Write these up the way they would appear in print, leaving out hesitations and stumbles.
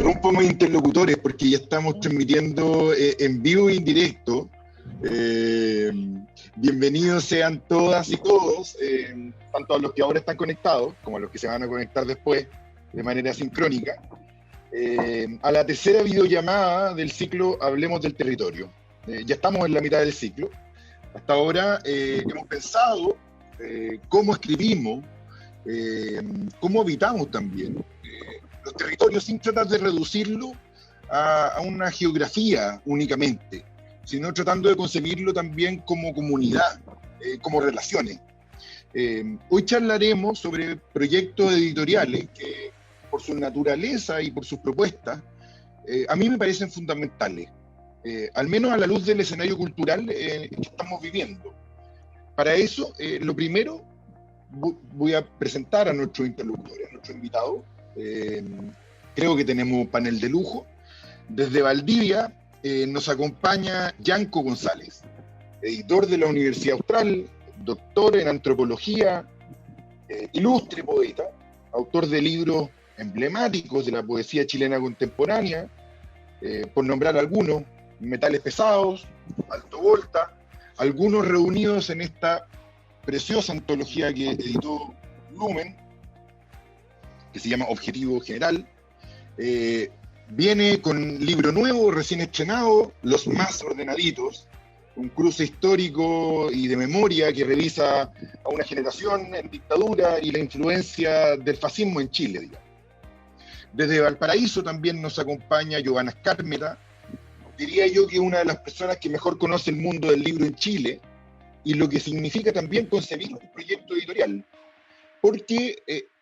interrumpo a mis interlocutores porque ya estamos transmitiendo en vivo e indirecto. Bienvenidos sean todas y todos, tanto a los que ahora están conectados como a los que se van a conectar después de manera sincrónica, a la tercera videollamada del ciclo Hablemos del Territorio. Ya estamos en la mitad del ciclo. Hasta ahora hemos pensado cómo escribimos, cómo habitamos también los territorios sin tratar de reducirlo a una geografía únicamente, sino tratando de concebirlo también como comunidad, como relaciones. Hoy charlaremos sobre proyectos editoriales que, por su naturaleza y por sus propuestas, a mí me parecen fundamentales, al menos a la luz del escenario cultural que estamos viviendo. Para eso, lo primero, voy a presentar a nuestros interlocutores, a nuestros invitados. Creo que tenemos un panel de lujo. Desde Valdivia nos acompaña Yanko González, editor de la Universidad Austral, doctor en antropología, ilustre poeta, autor de libros emblemáticos de la poesía chilena contemporánea, por nombrar algunos: Metales Pesados, Alto Volta, algunos reunidos en esta preciosa antología que editó Lumen, que se llama Objetivo General. Viene con libro nuevo, recién estrenado, Los Más Ordenaditos, un cruce histórico y de memoria que revisa a una generación en dictadura y la influencia del fascismo en Chile, digamos. Desde Valparaíso también nos acompaña Giovanna Escármeta, diría yo que una de las personas que mejor conoce el mundo del libro en Chile y lo que significa también concebir un proyecto editorial, porque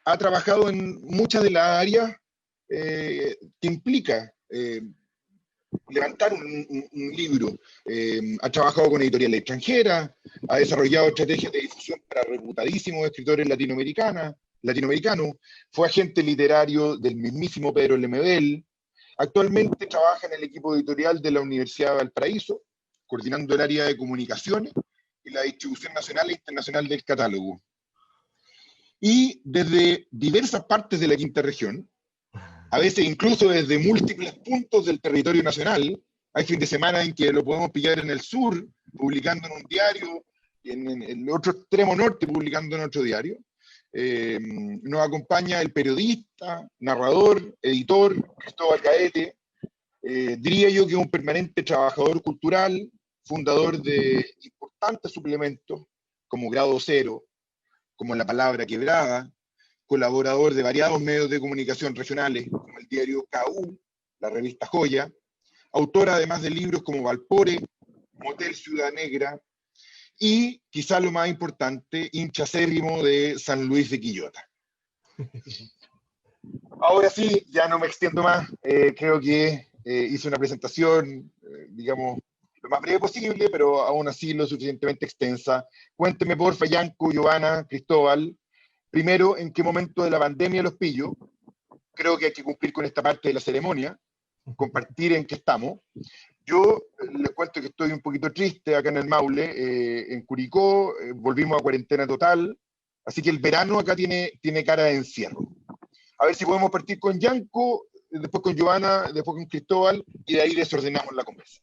ha trabajado en muchas de las áreas que implica levantar un libro. Ha trabajado con editoriales extranjeras, ha desarrollado estrategias de difusión para reputadísimos escritores latinoamericanos, fue agente literario del mismísimo Pedro Lemebel. Actualmente trabaja en el equipo editorial de la Universidad de Valparaíso, coordinando el área de comunicaciones y la distribución nacional e internacional del catálogo. Y desde diversas partes de la quinta región, a veces incluso desde múltiples puntos del territorio nacional, hay fin de semana en que lo podemos pillar en el sur, publicando en un diario, y en el otro extremo norte, publicando en otro diario. Nos acompaña el periodista, narrador, editor, Cristóbal Gaete. Diría yo que es un permanente trabajador cultural, fundador de importantes suplementos como Grado Cero, como La Palabra Quebrada, colaborador de variados medios de comunicación regionales, como el diario KU, la revista Joya, autor además de libros como Valpore, Motel Ciudad Negra, y quizá lo más importante, hincha acérrimo de San Luis de Quillota. Ahora sí, ya no me extiendo más, creo que hice una presentación, digamos, lo más breve posible, pero aún así lo suficientemente extensa. Cuénteme, porfa, Yanko, Giovanna, Cristóbal, primero, ¿en qué momento de la pandemia los pillo? Creo que hay que cumplir con esta parte de la ceremonia, compartir en qué estamos. Yo les cuento que estoy un poquito triste acá en el Maule, en Curicó, volvimos a cuarentena total, así que el verano acá tiene cara de encierro. A ver si podemos partir con Yanko, después con Giovanna, después con Cristóbal, y de ahí desordenamos la conversa.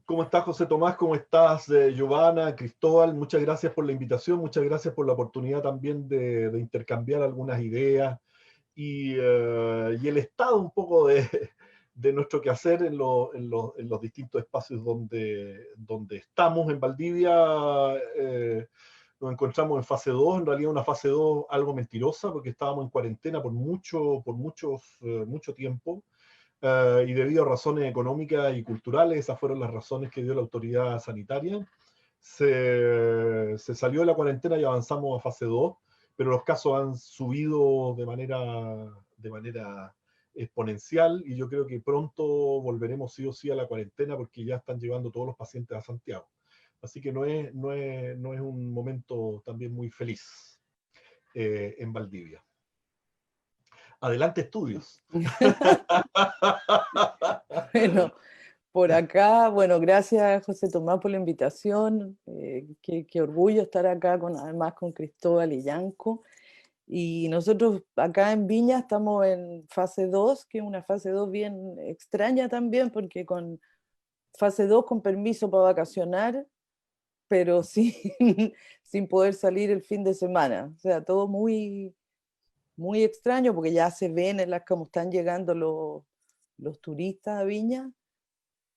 ¿Cómo estás, José Tomás? ¿Cómo estás, Giovanna, Cristóbal? Muchas gracias por la invitación, muchas gracias por la oportunidad también de intercambiar algunas ideas y el estado un poco de nuestro quehacer en los distintos espacios donde estamos. En Valdivia nos encontramos en fase 2, en realidad una fase 2 algo mentirosa, porque estábamos en cuarentena por mucho tiempo. Y debido a razones económicas y culturales, esas fueron las razones que dio la autoridad sanitaria, se salió de la cuarentena y avanzamos a fase 2, pero los casos han subido de manera exponencial y yo creo que pronto volveremos sí o sí a la cuarentena porque ya están llevando todos los pacientes a Santiago. Así que no es un momento también muy feliz en Valdivia. Adelante, estudios. Bueno, por acá, bueno, gracias José Tomás por la invitación. Qué orgullo estar acá además con Cristóbal y Yanko. Y nosotros acá en Viña estamos en fase 2, que es una fase 2 bien extraña también, porque con fase 2 con permiso para vacacionar, pero sin, sin poder salir el fin de semana. O sea, todo muy, muy extraño, porque ya se ven en las cómo están llegando los turistas a Viña,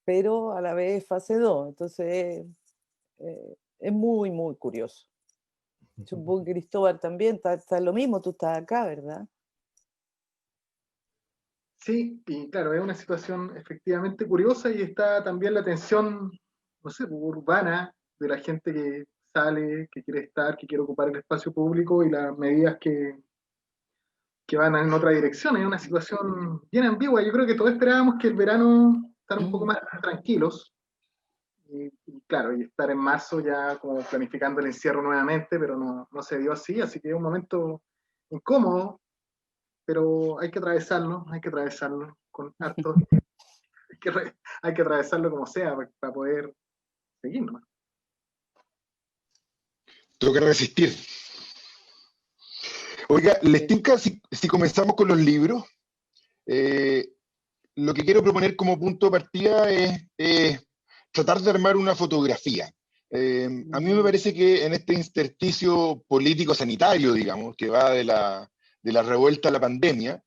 pero a la vez fase 2. Entonces, es muy, muy curioso. Supongo que Cristóbal también está lo mismo, tú estás acá, ¿verdad? Sí, y claro, es una situación efectivamente curiosa y está también la tensión, no sé, urbana de la gente que sale, que quiere estar, que quiere ocupar el espacio público y las medidas que van en otra dirección. Es una situación bien ambigua. Yo creo que todos esperábamos que el verano estar un poco más tranquilos y claro, y estar en marzo ya como planificando el encierro nuevamente, pero no se dio así que es un momento incómodo, pero hay que atravesarlo con harto, hay que atravesarlo como sea para poder seguir nomás. Tengo que resistir. Oiga, ¿les tinca si comenzamos con los libros? Eh, lo que quiero proponer como punto de partida es tratar de armar una fotografía. A mí me parece que en este intersticio político-sanitario, digamos, que va de la revuelta a la pandemia,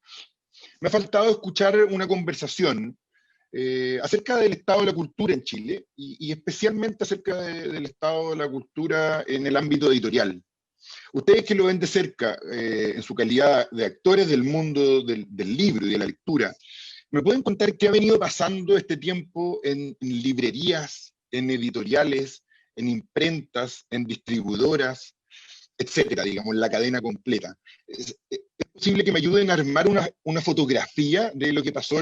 me ha faltado escuchar una conversación acerca del estado de la cultura en Chile y especialmente acerca del estado de la cultura en el ámbito editorial. Ustedes que lo ven de cerca, en su calidad de actores del mundo del libro y de la lectura, ¿me pueden contar qué ha venido pasando este tiempo en librerías, en editoriales, en imprentas, en distribuidoras, etcétera, digamos, en la cadena completa? ¿Es posible que me ayuden a armar una fotografía de lo que pasó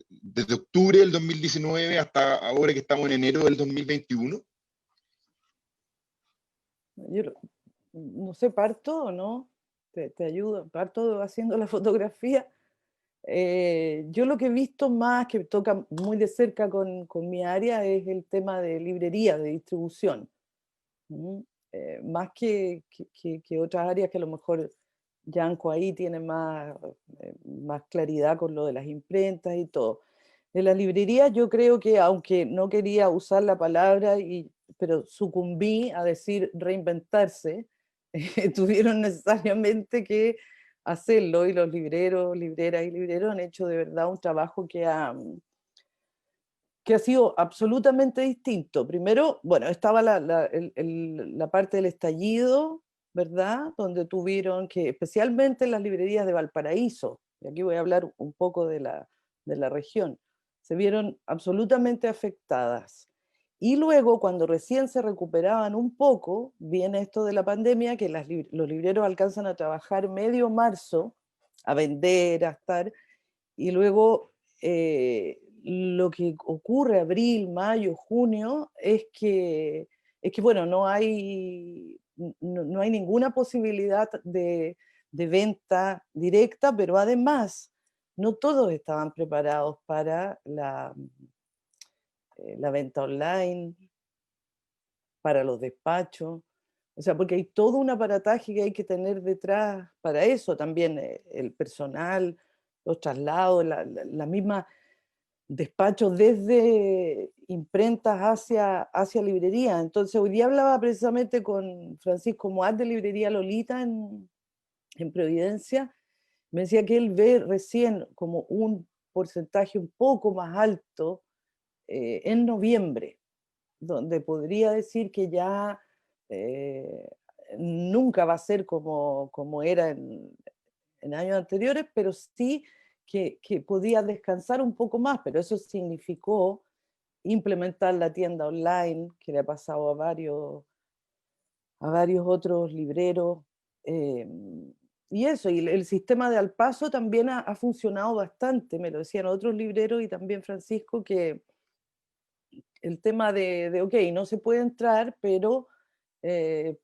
desde octubre del 2019 hasta ahora que estamos en enero del 2021? Yo no sé, parto o no, te ayudo, parto haciendo la fotografía. Yo lo que he visto más, que toca muy de cerca con mi área, es el tema de librería, de distribución. ¿Mm? Más que otras áreas que a lo mejor Yanko ahí tiene más claridad con lo de las imprentas y todo. De las librerías yo creo que, aunque no quería usar la palabra, pero sucumbí a decir reinventarse, tuvieron necesariamente que hacerlo, y los libreros, libreras y libreros han hecho de verdad un trabajo que ha sido absolutamente distinto. Primero, bueno, estaba la parte del estallido, ¿verdad? Donde tuvieron que, especialmente en las librerías de Valparaíso, y aquí voy a hablar un poco de la región, se vieron absolutamente afectadas. Y luego, cuando recién se recuperaban un poco, viene esto de la pandemia, que los libreros alcanzan a trabajar medio marzo, a vender, a estar, y luego lo que ocurre abril, mayo, junio es que bueno, no hay ninguna posibilidad de venta directa, pero además no todos estaban preparados para la venta online, para los despachos. O sea, porque hay todo un aparataje que hay que tener detrás para eso, también el personal, los traslados, la misma despacho desde imprentas hacia librería. Entonces, hoy día hablaba precisamente con Francisco Moat de Librería Lolita en Providencia. Me decía que él ve recién como un porcentaje un poco más alto en noviembre, donde podría decir que ya eh, nunca va a ser como era en años anteriores, pero sí que podía descansar un poco más, pero eso significó implementar la tienda online, que le ha pasado a varios otros libreros. eh, y eso, y el sistema de al paso también ha funcionado bastante, me lo decían otros libreros y también Francisco, que el tema ok, no se puede entrar, pero eh,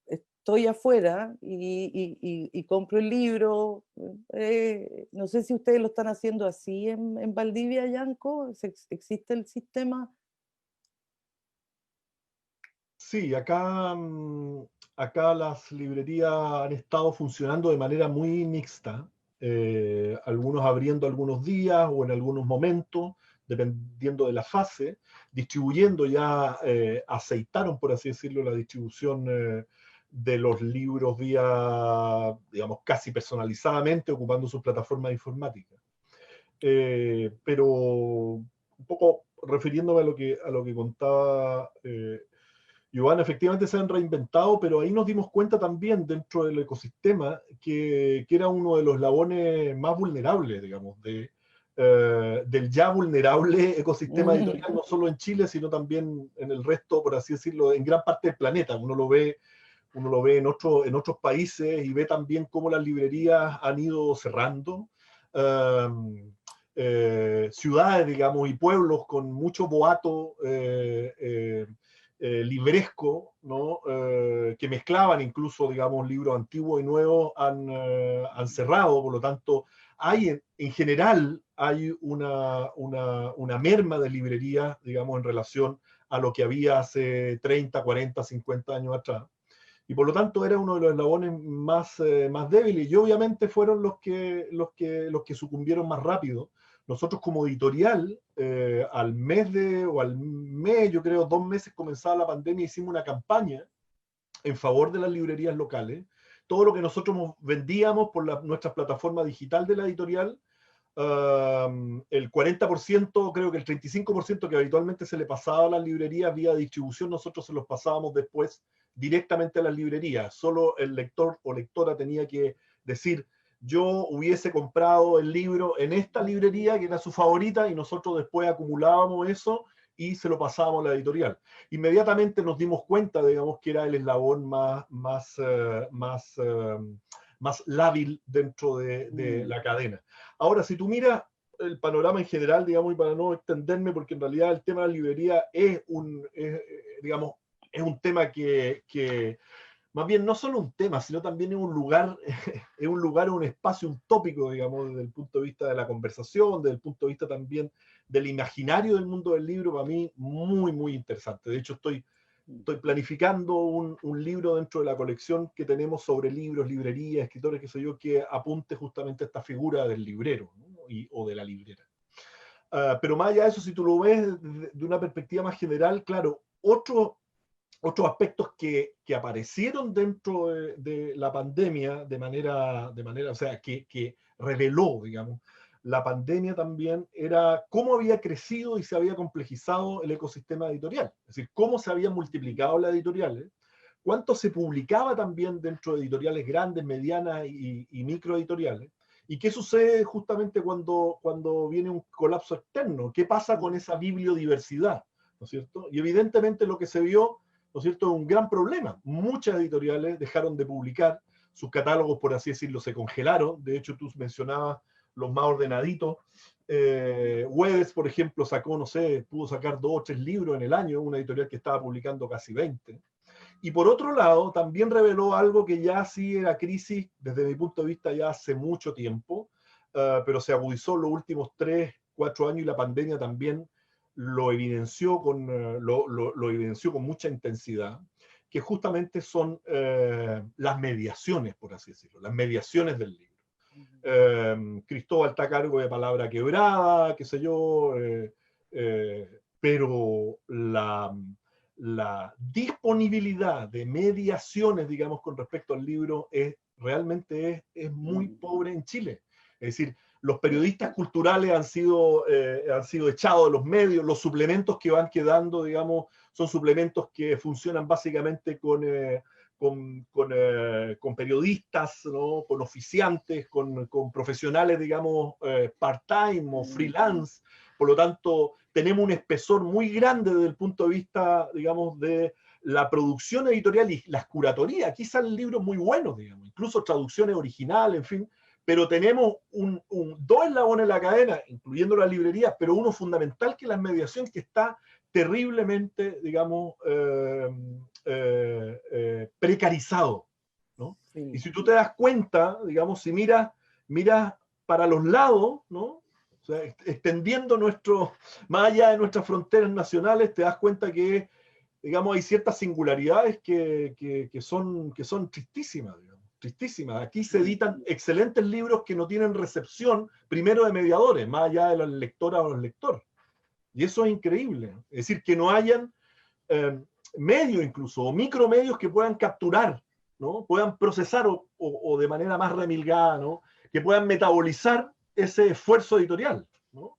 estoy afuera y compro el libro. No sé si ustedes lo están haciendo así en Valdivia, Yanco. ¿Existe el sistema? Sí, acá acá las librerías han estado funcionando de manera muy mixta, algunos abriendo algunos días o en algunos momentos, dependiendo de la fase, distribuyendo ya, aceitaron, por así decirlo, la distribución de los libros vía, digamos, casi personalizadamente, ocupando sus plataformas informáticas. Pero un poco refiriéndome a lo que contaba Giovanna, efectivamente se han reinventado, pero ahí nos dimos cuenta también dentro del ecosistema que era uno de los eslabones más vulnerables, digamos, del ya vulnerable ecosistema editorial, no solo en Chile, sino también en el resto, por así decirlo, en gran parte del planeta. Uno lo ve en otros países y ve también cómo las librerías han ido cerrando. Ciudades, digamos, y pueblos con mucho boato libresco, ¿no? Que mezclaban incluso, digamos, libros antiguos y nuevos, han cerrado. Por lo tanto, en general hay una merma de librerías, digamos, en relación a lo que había hace 30, 40, 50 años atrás. Y por lo tanto era uno de los eslabones más débiles, y obviamente fueron los que sucumbieron más rápido. Nosotros como editorial, al mes, yo creo, 2 meses comenzada la pandemia, hicimos una campaña en favor de las librerías locales. Todo lo que nosotros vendíamos por nuestra plataforma digital de la editorial, el 40%, creo que el 35% que habitualmente se le pasaba a las librerías vía distribución, nosotros se los pasábamos después directamente a las librerías. Solo el lector o lectora tenía que decir: yo hubiese comprado el libro en esta librería que era su favorita, y nosotros después acumulábamos eso y se lo pasábamos a la editorial. Inmediatamente nos dimos cuenta, digamos, que era el eslabón más lábil dentro de la cadena. Ahora, si tú miras el panorama en general, digamos, y para no extenderme, porque en realidad el tema de la librería digamos, es un tema que más bien no solo un tema, sino también es un lugar, un espacio, un tópico, digamos, desde el punto de vista de la conversación, desde el punto de vista también del imaginario del mundo del libro, para mí muy, muy interesante. De hecho, estoy planificando un libro dentro de la colección que tenemos sobre libros, librerías, escritores, qué sé yo, que apunte justamente a esta figura del librero, ¿no? O de la librera. Pero más allá de eso, si tú lo ves de una perspectiva más general, claro, otros aspectos que aparecieron dentro de la pandemia de manera, o sea, que reveló, digamos, la pandemia también, era cómo había crecido y se había complejizado el ecosistema editorial. Es decir, cómo se habían multiplicado las editoriales, cuánto se publicaba también dentro de editoriales grandes, medianas y microeditoriales, y qué sucede justamente cuando viene un colapso externo, qué pasa con esa bibliodiversidad, ¿no es cierto? Y evidentemente lo que se vio, ¿no es cierto?, un gran problema. Muchas editoriales dejaron de publicar, sus catálogos, por así decirlo, se congelaron. De hecho, tú mencionabas los más ordenaditos. Hueves, por ejemplo, sacó, no sé, pudo sacar 2 o 3 libros en el año, una editorial que estaba publicando casi 20. Y por otro lado, también reveló algo que ya sí era crisis, desde mi punto de vista, ya hace mucho tiempo, pero se agudizó los últimos 3, 4 años, y la pandemia también lo evidenció lo evidenció con mucha intensidad, que justamente son las mediaciones, por así decirlo, las mediaciones del libro. Cristóbal está a cargo de Palabra Quebrada, qué sé yo, pero la disponibilidad de mediaciones, digamos, con respecto al libro realmente es muy pobre en Chile. Es decir, los periodistas culturales han sido echados de los medios, los suplementos que van quedando, digamos, son suplementos que funcionan básicamente con periodistas, ¿no?, con oficiantes, con profesionales, digamos, part-time o freelance. Por lo tanto, tenemos un espesor muy grande desde el punto de vista, digamos, de la producción editorial y las curatorías. Aquí salen libros muy buenos, digamos, incluso traducciones originales, en fin, pero tenemos 2 eslabones en la cadena, incluyendo las librerías, pero uno fundamental, que es la mediación, que está terriblemente, digamos, precarizado, ¿no? Sí. Y si tú te das cuenta, digamos, si miras para los lados, ¿no?, o sea, extendiendo más allá de nuestras fronteras nacionales, te das cuenta que digamos, hay ciertas singularidades que son tristísimas, digamos, tristísimas. Aquí se editan excelentes libros que no tienen recepción, primero de mediadores, más allá de la lectora o el lector. Y eso es increíble. Es decir, que no hayan medios incluso, o micromedios que puedan capturar, ¿no? Puedan procesar o de manera más remilgada, ¿no? Que puedan metabolizar ese esfuerzo editorial, ¿no?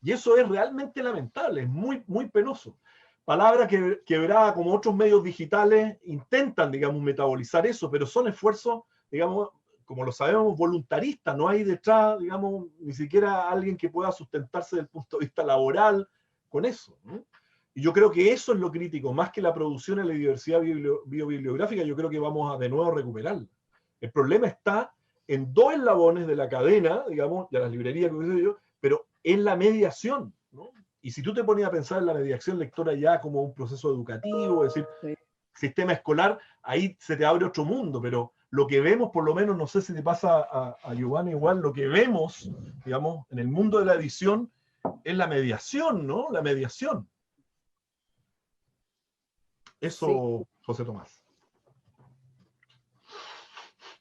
Y eso es realmente lamentable, es muy, muy penoso. Palabra Quebrada, como otros medios digitales, intentan, digamos, metabolizar eso, pero son esfuerzos, digamos, como lo sabemos, voluntaristas. No hay detrás, digamos, ni siquiera alguien que pueda sustentarse desde el punto de vista laboral con eso, ¿no? Y yo creo que eso es lo crítico, más que la producción en la diversidad biobibliográfica, yo creo que vamos a de nuevo recuperarla. El problema está en dos eslabones de la cadena, digamos, de las librerías, pero en la mediación, ¿no? Y si tú te ponías a pensar en la mediación lectora ya como un proceso educativo, es decir, Sí. sistema escolar, ahí se te abre otro mundo, pero lo que vemos, por lo menos, no sé si te pasa a Giovanni igual, lo que vemos, digamos, en el mundo de la edición es la mediación, ¿no? La mediación. Eso, Sí. José Tomás.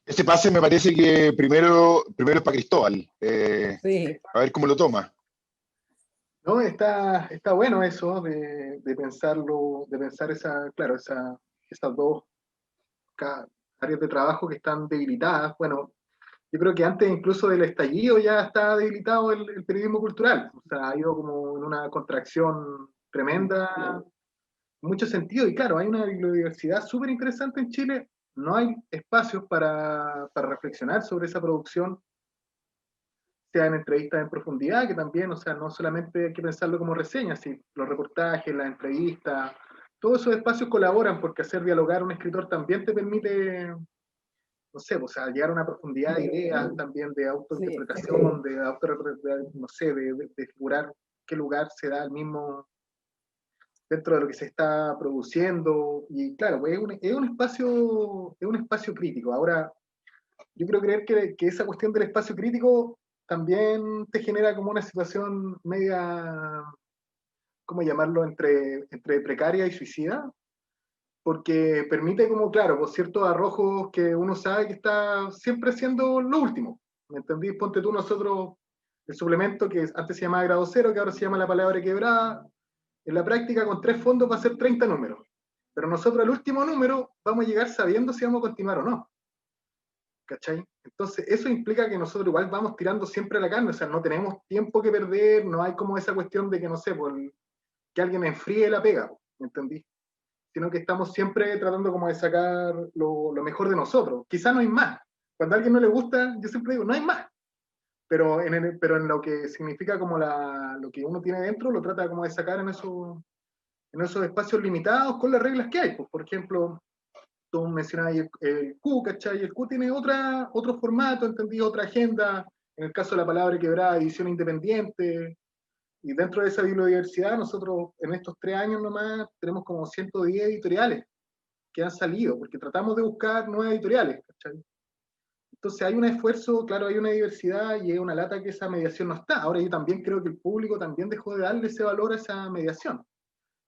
Ese pase me parece que primero es para Cristóbal. Sí. A ver cómo lo toma. No, está bueno eso de pensarlo, de pensar claro, esas dos áreas de trabajo que están debilitadas. Bueno, yo creo que antes incluso del estallido ya está debilitado el periodismo cultural. O sea, ha ido como en una contracción tremenda en muchos sentidos. Y claro, hay una biodiversidad súper interesante en Chile. No hay espacios para reflexionar sobre esa producción, sea en entrevistas en profundidad, que también, o sea, no solamente hay que pensarlo como reseñas, sino los reportajes, las entrevistas, todos esos espacios colaboran porque hacer dialogar a un escritor también te permite, no sé, o sea, llegar a una profundidad de ideas, también de autointerpretación, no sé, de figurar qué lugar se da al mismo dentro de lo que se está produciendo. Y claro, pues es un espacio crítico. Ahora, yo quiero creer que esa cuestión del espacio crítico también te genera como una situación media, ¿cómo llamarlo?, entre precaria y suicida, porque permite como, claro, pues ciertos arrojos que uno sabe que está siempre siendo lo último. ¿Me entendí? Ponte tú nosotros, el suplemento que antes se llamaba Grado Cero, que ahora se llama La Palabra Quebrada, en la práctica con 3 fondos va a ser 30 números. Pero nosotros al último número vamos a llegar sabiendo si vamos a continuar o no. ¿Cachai? Entonces, eso implica que nosotros igual vamos tirando siempre la carne, o sea, no tenemos tiempo que perder, no hay como esa cuestión de que, no sé, que alguien enfríe la pega, ¿me entendí? Sino que estamos siempre tratando como de sacar lo mejor de nosotros. Quizá no hay más. Cuando a alguien no le gusta, yo siempre digo, no hay más. Pero en lo que significa como lo que uno tiene dentro, lo trata como de sacar en esos espacios limitados con las reglas que hay. Pues, por ejemplo, tú mencionabas el Q, ¿cachai? El Q tiene otro formato, entendí, otra agenda. En el caso de La Palabra Quebrada, edición independiente. Y dentro de esa bibliodiversidad, nosotros en estos 3 años nomás tenemos como 110 editoriales que han salido, porque tratamos de buscar nuevas editoriales, ¿cachai? Entonces hay un esfuerzo, claro, hay una diversidad y es una lata que esa mediación no está. Ahora yo también creo que el público también dejó de darle ese valor a esa mediación.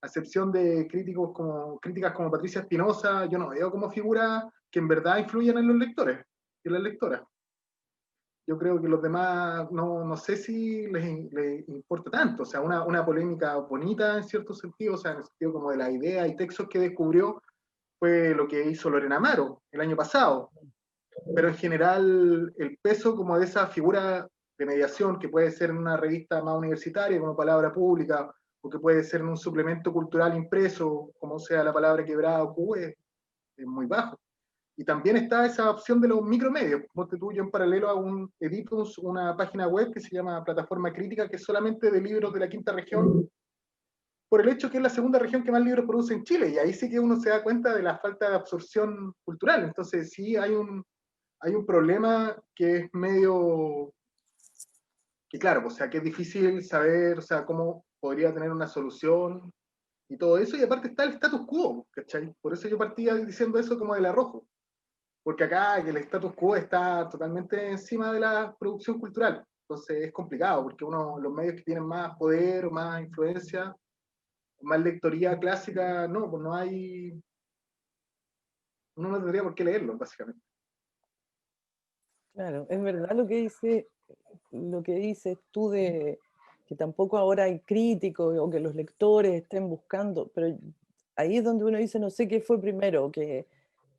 A excepción de críticas como Patricia Espinosa, yo no veo como figuras que en verdad influyen en los lectores y las lectoras. Yo creo que los demás no sé si les importa tanto. O sea, una polémica bonita en cierto sentido, o sea, en el sentido como de la idea y textos que descubrió, fue lo que hizo Lorena Amaro el año pasado. Pero en general, el peso como de esa figura de mediación, que puede ser en una revista más universitaria como Palabra Pública, o que puede ser en un suplemento cultural impreso, como sea La Palabra Quebrada o Q, es muy bajo. Y también está esa opción de los micromedios. Ponte tú, yo en paralelo edito una página web que se llama Plataforma Crítica, que es solamente de libros de la quinta región, por el hecho que es la segunda región que más libros produce en Chile, y ahí sí que uno se da cuenta de la falta de absorción cultural. Entonces sí hay un problema que es medio, que claro, o sea, que es difícil saber, o sea, cómo podría tener una solución y todo eso, y aparte está el status quo, ¿cachai? Por eso yo partía diciendo eso como del arrojo, porque acá el status quo está totalmente encima de la producción cultural, entonces es complicado, porque los medios que tienen más poder o más influencia más lectoría clásica, no, pues no hay, uno no tendría por qué leerlo, básicamente. Claro, es verdad lo que dices tú de que tampoco ahora hay críticos o que los lectores estén buscando, pero ahí es donde uno dice, no sé qué fue primero, que,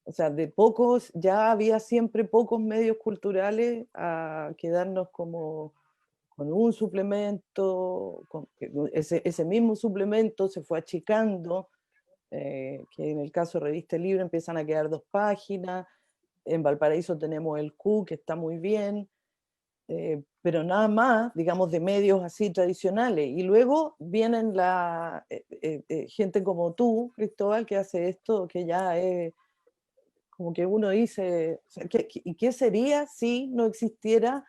o sea, de pocos, ya había siempre pocos medios culturales a quedarnos como con un suplemento, ese mismo suplemento se fue achicando, que en el caso de Revista Libre empiezan a quedar 2 páginas, en Valparaíso tenemos el Q, que está muy bien, pero nada más, digamos, de medios así tradicionales. Y luego vienen gente como tú, Cristóbal, que hace esto, que ya es como que uno dice, o sea, ¿y qué sería si no existiera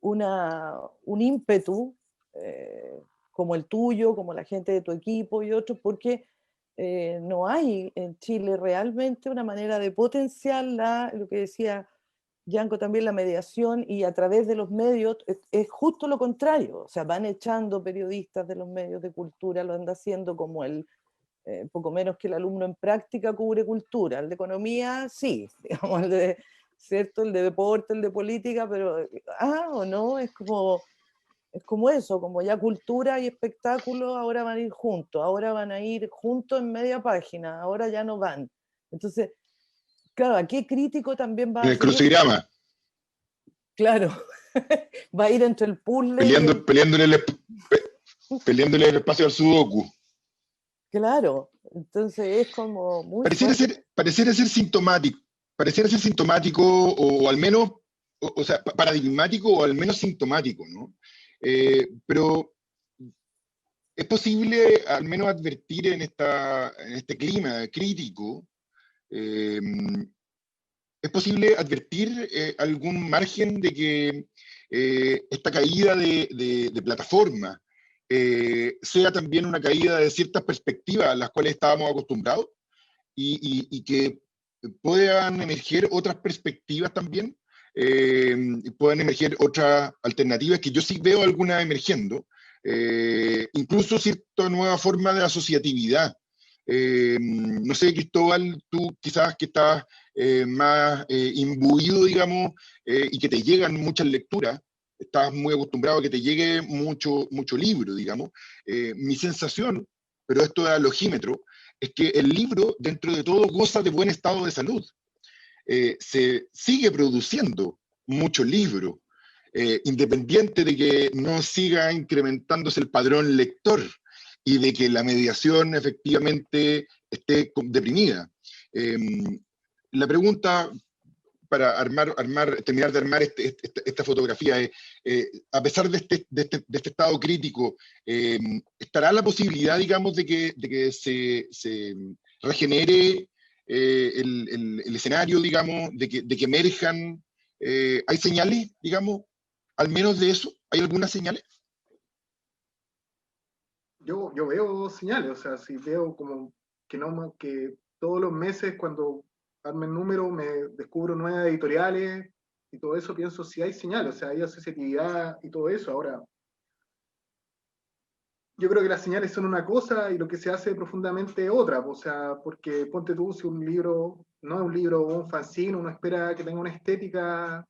un ímpetu como el tuyo, como la gente de tu equipo y otros? Porque no hay en Chile realmente una manera de potenciar lo que decía Yanko también, la mediación, y a través de los medios es justo lo contrario, o sea, van echando periodistas de los medios de cultura, lo anda haciendo como poco menos que el alumno en práctica cubre cultura, el de economía sí, digamos, ¿cierto? El de deporte, el de política, pero, o no, es como eso, como ya cultura y espectáculo ahora van a ir juntos, ahora van a ir juntos en media página, ahora ya no van. Entonces, claro, ¿a qué crítico también va En a el seguir? crucigrama, Claro, va a ir entre el puzzle y peleando, peleándole el espacio al sudoku. Claro, entonces es como muy Pareciera fuerte. ser, pareciera ser sintomático o al menos, o sea, paradigmático o al menos sintomático, ¿no? Pero es posible al menos advertir en este clima crítico, eh, es posible advertir algún margen de que esta caída de plataforma sea también una caída de ciertas perspectivas a las cuales estábamos acostumbrados y que puedan emerger otras perspectivas también, puedan emerger otras alternativas que yo sí veo algunas emergiendo, incluso cierta nueva forma de asociatividad. No sé, Cristóbal, tú quizás que estás más imbuido, digamos, y que te llegan muchas lecturas, estás muy acostumbrado a que te llegue mucho libro, digamos. Mi sensación, pero esto es alogímetro, es que el libro, dentro de todo, goza de buen estado de salud. Se sigue produciendo mucho libro, independiente de que no siga incrementándose el padrón lector y de que la mediación efectivamente esté deprimida. La pregunta para terminar de armar esta fotografía es, a pesar de este estado crítico, ¿estará la posibilidad, digamos, de que se regenere el escenario, digamos, de que emerjan? ¿Hay señales, digamos, al menos de eso? ¿Hay algunas señales? Yo veo señales, o sea, si veo como que todos los meses cuando arme el número me descubro nuevas editoriales y todo eso, pienso si hay señales, o sea, hay asociatividad y todo eso. Ahora, yo creo que las señales son una cosa y lo que se hace profundamente otra, o sea, porque ponte tú, si un libro no es un libro o un fanzine, uno espera que tenga una estética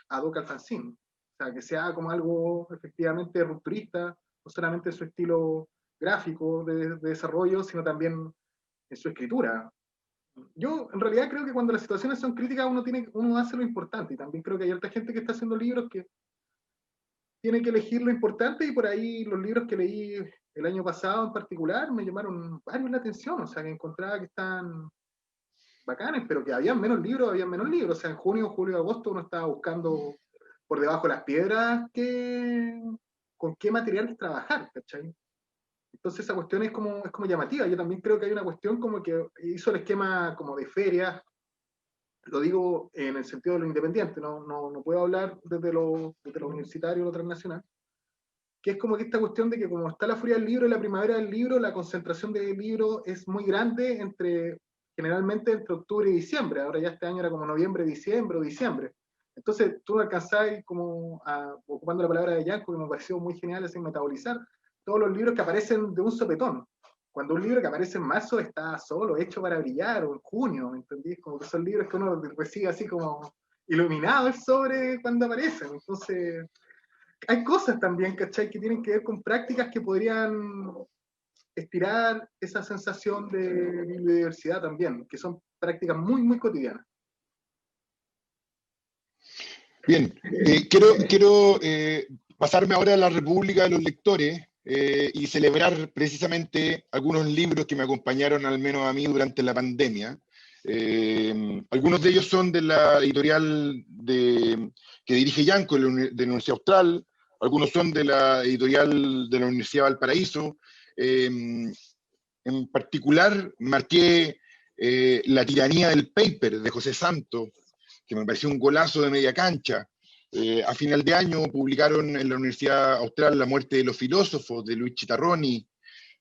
ad hoc al fanzine, o sea, que sea como algo efectivamente rupturista, no solamente en su estilo gráfico de desarrollo, sino también en su escritura. Yo en realidad creo que cuando las situaciones son críticas uno hace lo importante, y también creo que hay otra gente que está haciendo libros que tiene que elegir lo importante, y por ahí los libros que leí el año pasado en particular me llamaron varios la atención, o sea, que encontraba que están bacanes, pero que habían menos libros, o sea, en junio, julio, agosto uno estaba buscando por debajo de las piedras con qué materiales trabajar, ¿cachai? Entonces esa cuestión es como llamativa. Yo también creo que hay una cuestión como que hizo el esquema como de ferias, lo digo en el sentido de lo independiente, no puedo hablar desde lo universitario o lo transnacional, que es como que esta cuestión de que como está la furia del libro y la primavera del libro, la concentración del libro es muy grande generalmente entre octubre y diciembre. Ahora ya este año era como noviembre, diciembre o diciembre. Entonces tú alcanzás como ocupando la palabra de Yanko, que me pareció muy genial, así metabolizar, todos los libros que aparecen de un sopetón. Cuando un libro que aparece en marzo está solo, hecho para brillar, o en junio, ¿me entendís? Como que son libros que uno recibe así como iluminado el sobre cuando aparecen. Entonces, hay cosas también, ¿cachai? Que tienen que ver con prácticas que podrían estirar esa sensación de biodiversidad también, que son prácticas muy, muy cotidianas. Bien, quiero pasarme ahora a la República de los Lectores y celebrar precisamente algunos libros que me acompañaron, al menos a mí, durante la pandemia. Algunos de ellos son de la editorial que dirige Yanko, de la Universidad Austral, algunos son de la editorial de la Universidad de Valparaíso. En particular, marqué La tiranía del paper, de José Santos, que me pareció un golazo de media cancha. A final de año publicaron en la Universidad Austral La muerte de los filósofos, de Luis Chitarroni.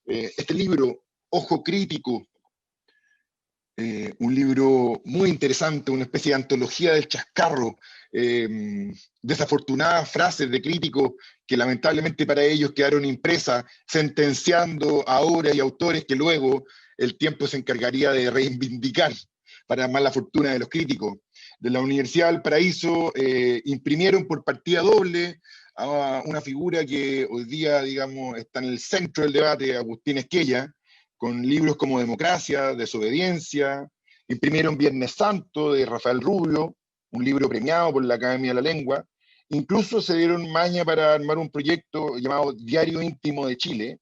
Este libro, Ojo Crítico, un libro muy interesante, una especie de antología del chascarro, desafortunadas frases de críticos que lamentablemente para ellos quedaron impresas, sentenciando a obras y autores que luego el tiempo se encargaría de reivindicar para mala fortuna de los críticos. De la Universidad del Paraíso imprimieron por partida doble a una figura que hoy día, digamos, está en el centro del debate, Agustín Esquella, con libros como Democracia, Desobediencia. Imprimieron Viernes Santo, de Rafael Rubio, un libro premiado por la Academia de la Lengua. Incluso se dieron maña para armar un proyecto llamado Diario Íntimo de Chile,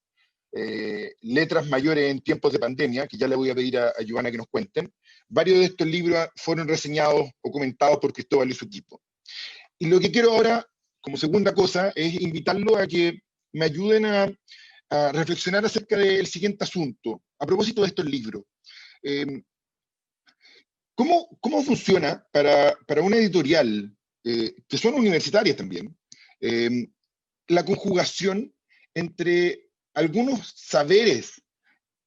letras mayores en tiempos de pandemia, que ya le voy a pedir a Giovanna que nos cuenten. Varios de estos libros fueron reseñados o comentados por Cristóbal y su equipo. Y lo que quiero ahora, como segunda cosa, es invitarlo a que me ayuden a reflexionar acerca del siguiente asunto, a propósito de estos libros. ¿Cómo funciona para una editorial, que son universitarias también, la conjugación entre algunos saberes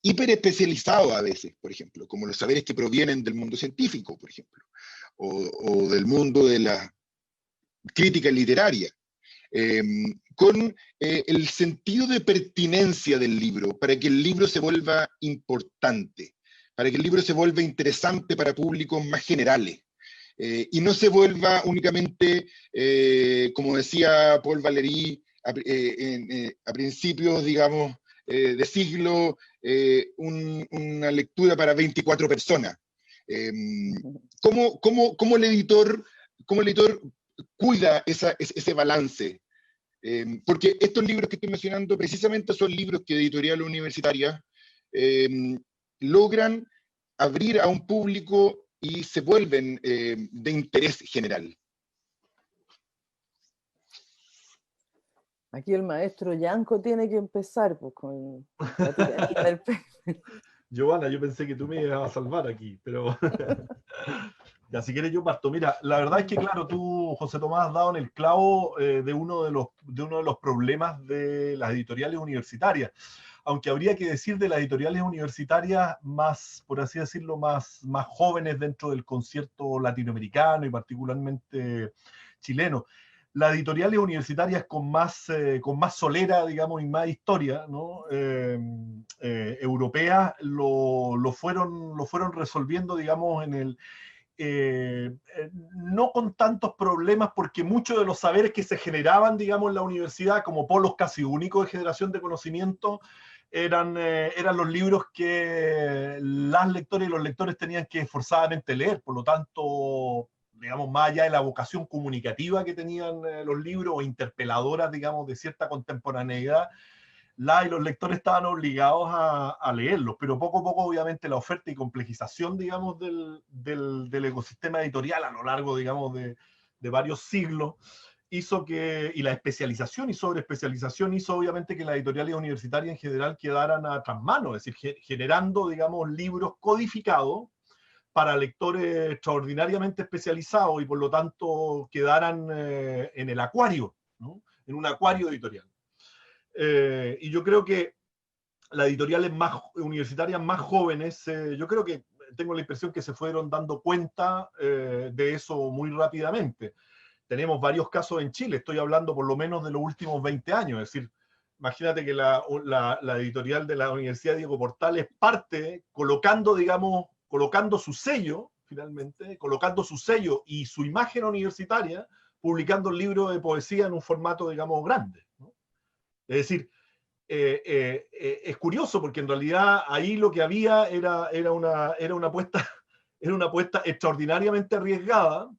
hiperespecializados a veces, por ejemplo, como los saberes que provienen del mundo científico, por ejemplo, o del mundo de la crítica literaria, con el sentido de pertinencia del libro, para que el libro se vuelva importante, para que el libro se vuelva interesante para públicos más generales, y no se vuelva únicamente, como decía Paul Valéry, a principios, digamos, de siglo, una lectura para 24 personas. ¿Cómo el editor cuida ese balance? Porque estos libros que estoy mencionando precisamente son libros que editoriales universitarias logran abrir a un público y se vuelven de interés general. Aquí el maestro Yanko tiene que empezar pues, con la tiranía del paper. Giovanna, yo pensé que tú me ibas a salvar aquí, pero ya, si quieres yo parto. Mira, la verdad es que claro, tú, José Tomás, has dado en el clavo de uno de los problemas de las editoriales universitarias, aunque habría que decir de las editoriales universitarias más, por así decirlo, más jóvenes dentro del concierto latinoamericano y particularmente chileno. Las editoriales universitarias con más solera, digamos, y más historia, ¿no? Europeas lo fueron resolviendo, digamos, no con tantos problemas, porque muchos de los saberes que se generaban, digamos, en la universidad, como polos casi únicos de generación de conocimiento, eran los libros que las lectoras y los lectores tenían que forzadamente leer. Por lo tanto, digamos, más allá de la vocación comunicativa que tenían los libros o interpeladoras, digamos, de cierta contemporaneidad, y los lectores estaban obligados a leerlos, pero poco a poco, obviamente, la oferta y complejización, digamos, del ecosistema editorial a lo largo, digamos, de varios siglos, hizo que, y la especialización y sobreespecialización hizo, obviamente, que las editoriales universitarias en general quedaran a trasmano, es decir, generando, digamos, libros codificados para lectores extraordinariamente especializados y, por lo tanto, quedaran en el acuario, ¿no? En un acuario editorial. Y yo creo que las editoriales universitarias más jóvenes, yo creo que tengo la impresión que se fueron dando cuenta de eso muy rápidamente. Tenemos varios casos en Chile, estoy hablando por lo menos de los últimos 20 años, es decir, imagínate que la editorial de la Universidad Diego Portales parte colocando, digamos, colocando su sello, finalmente, colocando su sello y su imagen universitaria, publicando un libro de poesía en un formato, digamos, grande, ¿no? Es decir, es curioso porque en realidad ahí lo que había era una apuesta extraordinariamente arriesgada,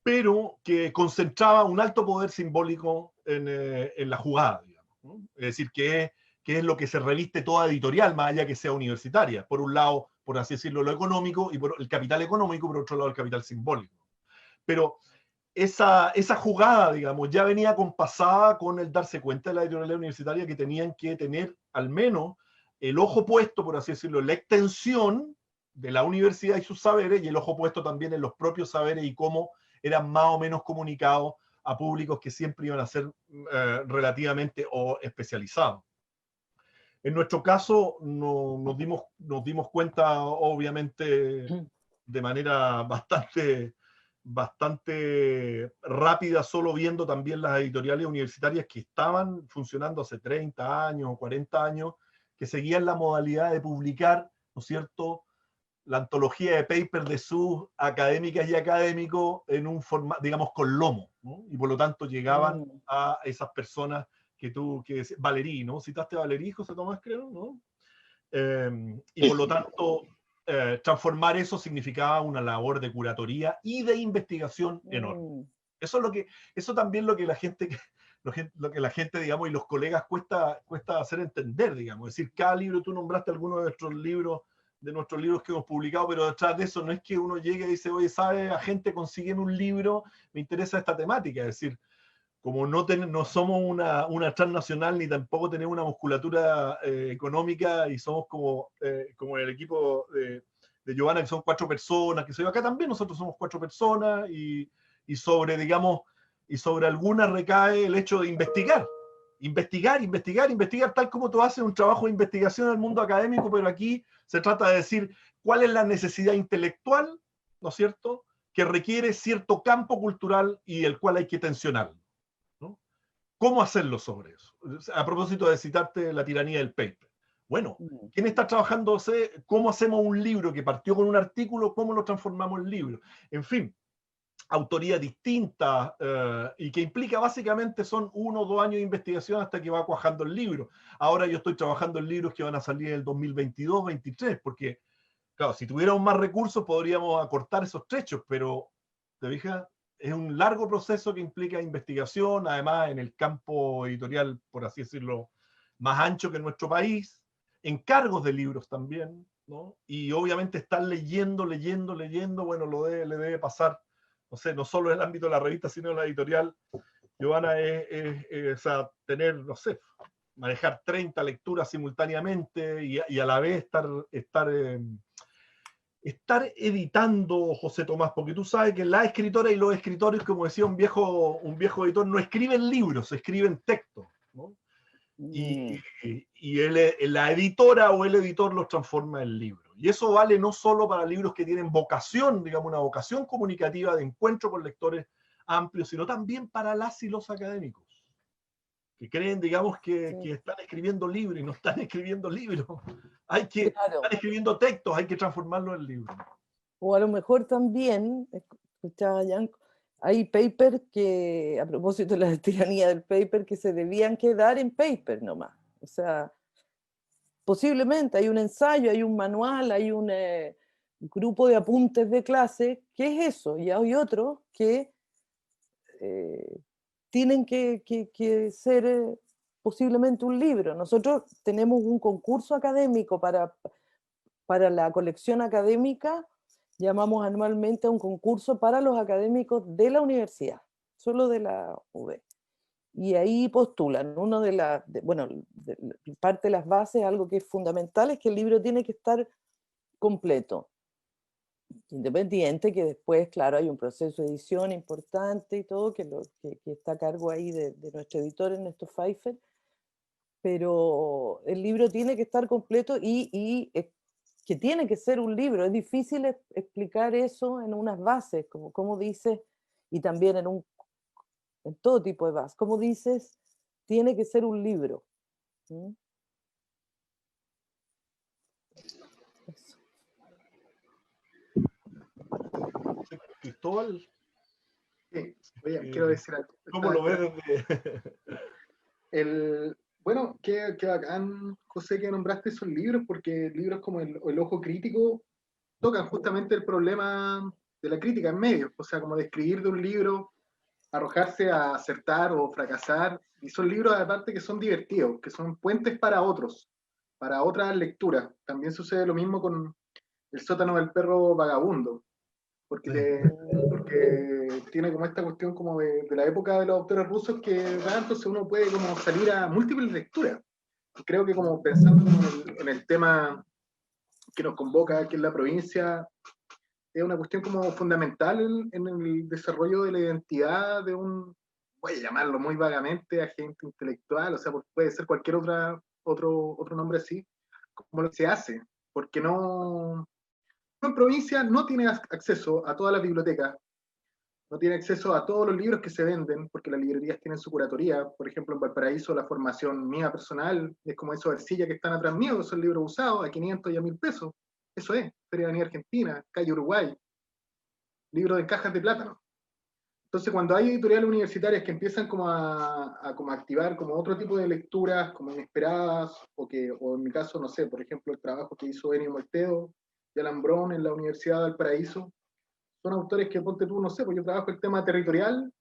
pero que concentraba un alto poder simbólico en la jugada, digamos, ¿no? Es decir, que es lo que se reviste toda editorial, más allá que sea universitaria. Por un lado, por así decirlo, lo económico, y por el capital económico, por otro lado, el capital simbólico. Pero esa jugada, digamos, ya venía compasada con el darse cuenta de la editorialidad universitaria que tenían que tener al menos el ojo puesto, por así decirlo, en la extensión de la universidad y sus saberes, y el ojo puesto también en los propios saberes y cómo eran más o menos comunicados a públicos que siempre iban a ser relativamente o especializados. En nuestro caso nos dimos cuenta, obviamente, de manera bastante rápida, solo viendo también las editoriales universitarias que estaban funcionando hace 30 años o 40 años, que seguían la modalidad de publicar, ¿no es cierto?, la antología de papers de sus académicas y académicos en un formato, digamos, con lomo, ¿no? Y por lo tanto llegaban a esas personas que Valerí, ¿no? Citaste a Valerí, José Tomás, creo, ¿no? Y por lo tanto, transformar eso significaba una labor de curatoría y de investigación enorme. Eso también lo que la gente, digamos, y los colegas cuesta hacer entender, digamos. Es decir, cada libro, tú nombraste algunos de nuestros libros que hemos publicado, pero detrás de eso no es que uno llegue y dice, oye, ¿sabes, agente, consígueme un libro? Me interesa esta temática. Es decir, como no somos una transnacional ni tampoco tenemos una musculatura económica y somos como el equipo de Giovanna, que son 4 personas, que soy acá también, nosotros somos 4 personas y sobre, digamos, y sobre algunas recae el hecho de investigar, tal como tú haces un trabajo de investigación en el mundo académico, pero aquí se trata de decir cuál es la necesidad intelectual, ¿no es cierto?, que requiere cierto campo cultural y el cual hay que tensionar, ¿no? ¿Cómo hacerlo sobre eso? A propósito de citarte La tiranía del paper. Bueno, ¿quién está trabajando? ¿Cómo hacemos un libro que partió con un artículo? ¿Cómo lo transformamos en libro? En fin, autoría distinta y que implica básicamente son 1 o 2 años de investigación hasta que va cuajando el libro. Ahora yo estoy trabajando en libros que van a salir en el 2022-23, porque, claro, si tuviéramos más recursos podríamos acortar esos trechos, pero, ¿te fijas? Es un largo proceso que implica investigación, además en el campo editorial, por así decirlo, más ancho que en nuestro país, encargos de libros también, ¿no? Y obviamente estar leyendo, bueno, le debe pasar, no sé, no solo en el ámbito de la revista, sino en la editorial. Giovanna, o sea, tener, no sé, manejar 30 lecturas simultáneamente y a la vez estar editando, José Tomás, porque tú sabes que la escritora y los escritores, como decía un viejo editor, no escriben libros, escriben textos, ¿no? Y la editora o el editor los transforma en libros. Y eso vale no solo para libros que tienen vocación, digamos, una vocación comunicativa de encuentro con lectores amplios, sino también para las y los académicos, que creen, digamos, que están escribiendo libros y no están escribiendo libros. Están escribiendo textos, hay que transformarlos en libros. O a lo mejor también, escuchaba Jan, hay papers que, a propósito de la tiranía del paper, que se debían quedar en paper nomás. O sea, posiblemente hay un ensayo, hay un manual, hay un grupo de apuntes de clase, ¿qué es eso? Y hay otros que tienen que ser posiblemente un libro. Nosotros tenemos un concurso académico para la colección académica, llamamos anualmente a un concurso para los académicos de la universidad, solo de la UB. Y ahí postulan, parte de las bases, algo que es fundamental, es que el libro tiene que estar completo, independiente, que después, claro, hay un proceso de edición importante y todo, que está a cargo ahí de nuestro editor, Ernesto Pfeiffer, pero el libro tiene que estar completo y que tiene que ser un libro. Es difícil explicar eso en unas bases, como dices, y también en todo tipo de bases. Como dices, tiene que ser un libro. ¿Mm? Eso. Cristóbal, Sí, oye, quiero decir algo. ¿cómo lo ves desde...? Bueno, qué bacán, José, que nombraste esos libros, porque libros como el Ojo Crítico tocan justamente el problema de la crítica en medios, o sea, como de escribir de un libro, arrojarse a acertar o fracasar, y son libros aparte que son divertidos, que son puentes para otros, para otras lecturas. También sucede lo mismo con El sótano del perro vagabundo, porque tiene como esta cuestión como de la época de los autores rusos que da, entonces uno puede como salir a múltiples lecturas. Y creo que como pensando en el tema que nos convoca, que es la provincia, es una cuestión como fundamental en el desarrollo de la identidad de un, voy a llamarlo muy vagamente, agente intelectual, o sea, puede ser cualquier otro nombre así, como lo que se hace, porque no en provincia no tiene acceso a todas las bibliotecas, no tiene acceso a todos los libros que se venden, porque las librerías tienen su curatoría. Por ejemplo, en Valparaíso, la formación mía personal es como esos arcillas que están atrás mío, que son libros usados a 500 y a 1000 pesos. Eso es, Feria de Avenida Argentina, Calle Uruguay, libros de cajas de plátano. Entonces, cuando hay editoriales universitarias que empiezan como a como activar como otro tipo de lecturas, como inesperadas, o en mi caso, no sé, por ejemplo, el trabajo que hizo Ennio Morteo y Alan Brown en la Universidad de Valparaíso, son autores que, ponte tú, no sé, pues yo trabajo el tema territorial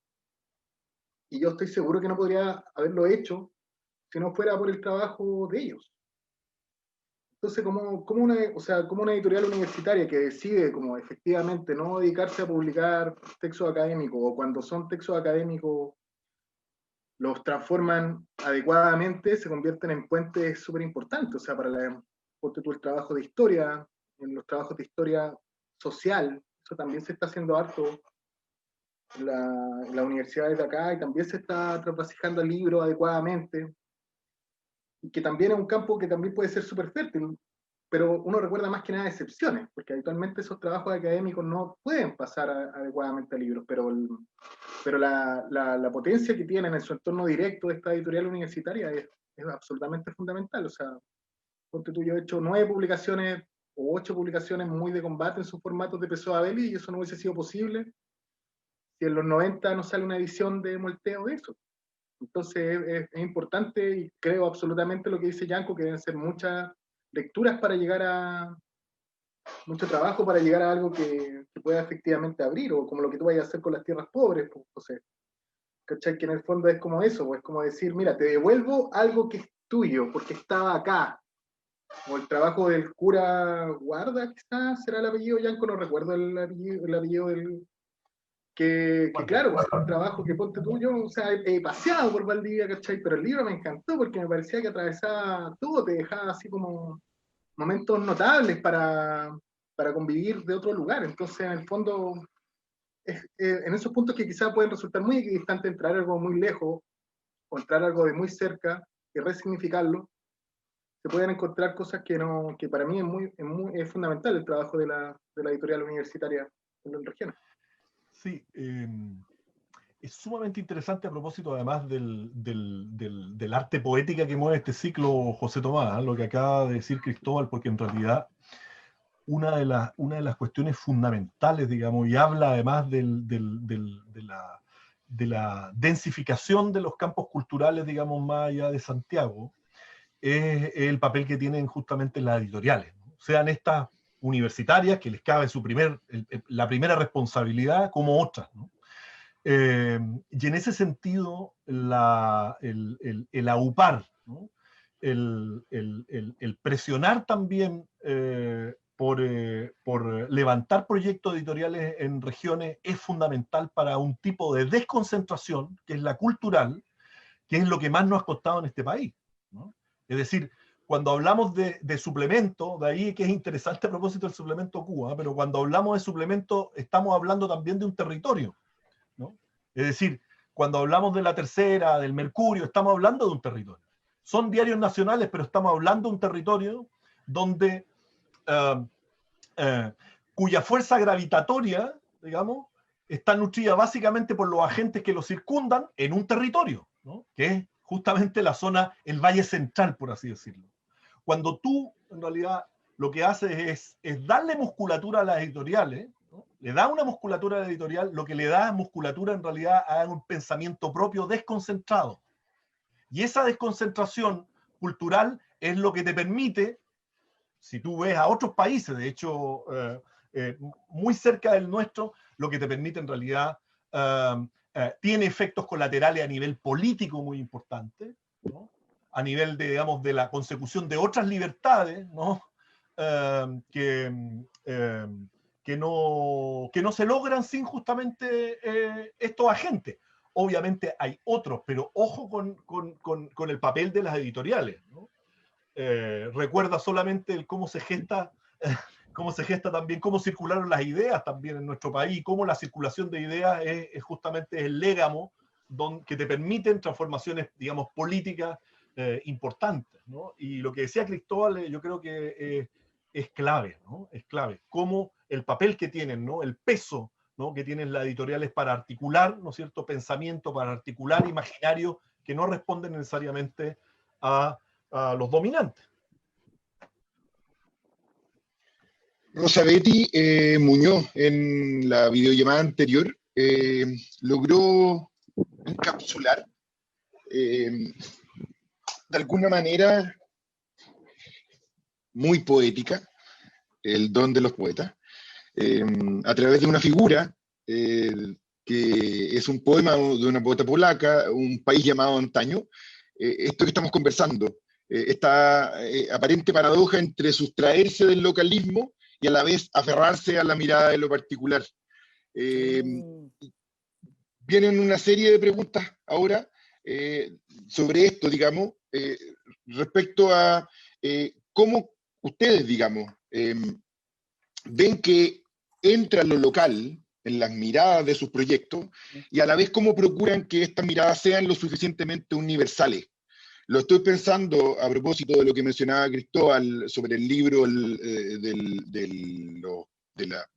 y yo estoy seguro que no podría haberlo hecho si no fuera por el trabajo de ellos. Entonces, como una editorial universitaria que decide como efectivamente no dedicarse a publicar textos académicos, o cuando son textos académicos los transforman adecuadamente, se convierten en puentes súper importantes, o sea, ponte tú el trabajo de historia, en los trabajos de historia social, eso también se está haciendo harto en la universidad de acá, y también se está trasvasijando el libro adecuadamente, y que también es un campo que también puede ser súper fértil, pero uno recuerda más que nada excepciones, porque habitualmente esos trabajos académicos no pueden pasar adecuadamente a libros, pero la potencia que tienen en su entorno directo de esta editorial universitaria es absolutamente fundamental. O sea, ponte tú, yo he hecho 9 publicaciones o 8 publicaciones muy de combate en sus formatos de Pessoa Belli, y eso no hubiese sido posible si en los 90 no sale una edición de Molteo de eso. Entonces es importante, y creo absolutamente lo que dice Yanko, que deben ser muchas lecturas para llegar a mucho trabajo para llegar a algo que pueda efectivamente abrir, o como lo que tú vayas a hacer con las tierras pobres, pues, José. ¿Cachai? Que en el fondo es como eso, pues, es como decir, mira, te devuelvo algo que es tuyo, porque estaba acá. O el trabajo del cura Guarda, quizás será el apellido, Yanko, no recuerdo el apellido del... Que claro, pues, es un trabajo que ponte tú, yo, o sea, he paseado por Valdivia, ¿cachai? Pero el libro me encantó porque me parecía que atravesaba todo, te dejaba así como momentos notables para convivir de otro lugar. Entonces, en el fondo, en esos puntos que quizás pueden resultar muy equidistantes, entrar algo muy lejos o entrar algo de muy cerca y resignificarlo, se pueden encontrar cosas que para mí es fundamental el trabajo de la editorial universitaria en la región. Sí, es sumamente interesante a propósito además del arte poética que mueve este ciclo, José Tomás, lo que acaba de decir Cristóbal, porque en realidad una de las cuestiones fundamentales, digamos, y habla además de la densificación de los campos culturales, digamos, más allá de Santiago, es el papel que tienen justamente las editoriales, ¿no? Sean estas universitarias, que les cabe la primera responsabilidad, como otras, ¿no? Y en ese sentido, el aupar, ¿no? el presionar también por levantar proyectos editoriales en regiones es fundamental para un tipo de desconcentración, que es la cultural, que es lo que más nos ha costado en este país, ¿no? Es decir, cuando hablamos de suplemento, de ahí que es interesante a propósito del suplemento Cuba, pero cuando hablamos de suplemento estamos hablando también de un territorio, ¿no? Es decir, cuando hablamos de La Tercera, del Mercurio, estamos hablando de un territorio. Son diarios nacionales, pero estamos hablando de un territorio donde cuya fuerza gravitatoria, digamos, está nutrida básicamente por los agentes que lo circundan en un territorio, ¿no? Que es justamente la zona, el Valle Central, por así decirlo. Cuando tú, en realidad, lo que haces es darle musculatura a las editoriales, ¿no? Le da una musculatura a la editorial, lo que le da musculatura en realidad a un pensamiento propio desconcentrado. Y esa desconcentración cultural es lo que te permite, si tú ves a otros países, de hecho, muy cerca del nuestro, lo que te permite en realidad, tiene efectos colaterales a nivel político muy importantes, ¿no? A nivel de, digamos, de la consecución de otras libertades, ¿no? Que no se logran sin justamente estos agentes. Obviamente hay otros, pero ojo con el papel de las editoriales, ¿no? Recuerda solamente cómo se gesta también, cómo circularon las ideas también en nuestro país, cómo la circulación de ideas es justamente el légamo que te permiten transformaciones, digamos, políticas importantes, ¿no? Y lo que decía Cristóbal, yo creo que es clave, ¿no? Es clave. Cómo el papel que tienen, ¿no? El peso, ¿no? Que tienen las editoriales para articular, ¿no es cierto?, pensamiento, para articular imaginarios que no responden necesariamente a los dominantes. Rosabetti Muñoz, en la videollamada anterior, logró encapsular de alguna manera muy poética el don de los poetas, a través de una figura que es un poema de una poeta polaca, Un país llamado antaño. Esto que estamos conversando, esta aparente paradoja entre sustraerse del localismo y a la vez aferrarse a la mirada de lo particular. Vienen una serie de preguntas ahora sobre esto, digamos, respecto a cómo ustedes, digamos, ven que entra lo local en las miradas de sus proyectos y a la vez cómo procuran que estas miradas sean lo suficientemente universales. Lo estoy pensando a propósito de lo que mencionaba Cristóbal sobre el libro de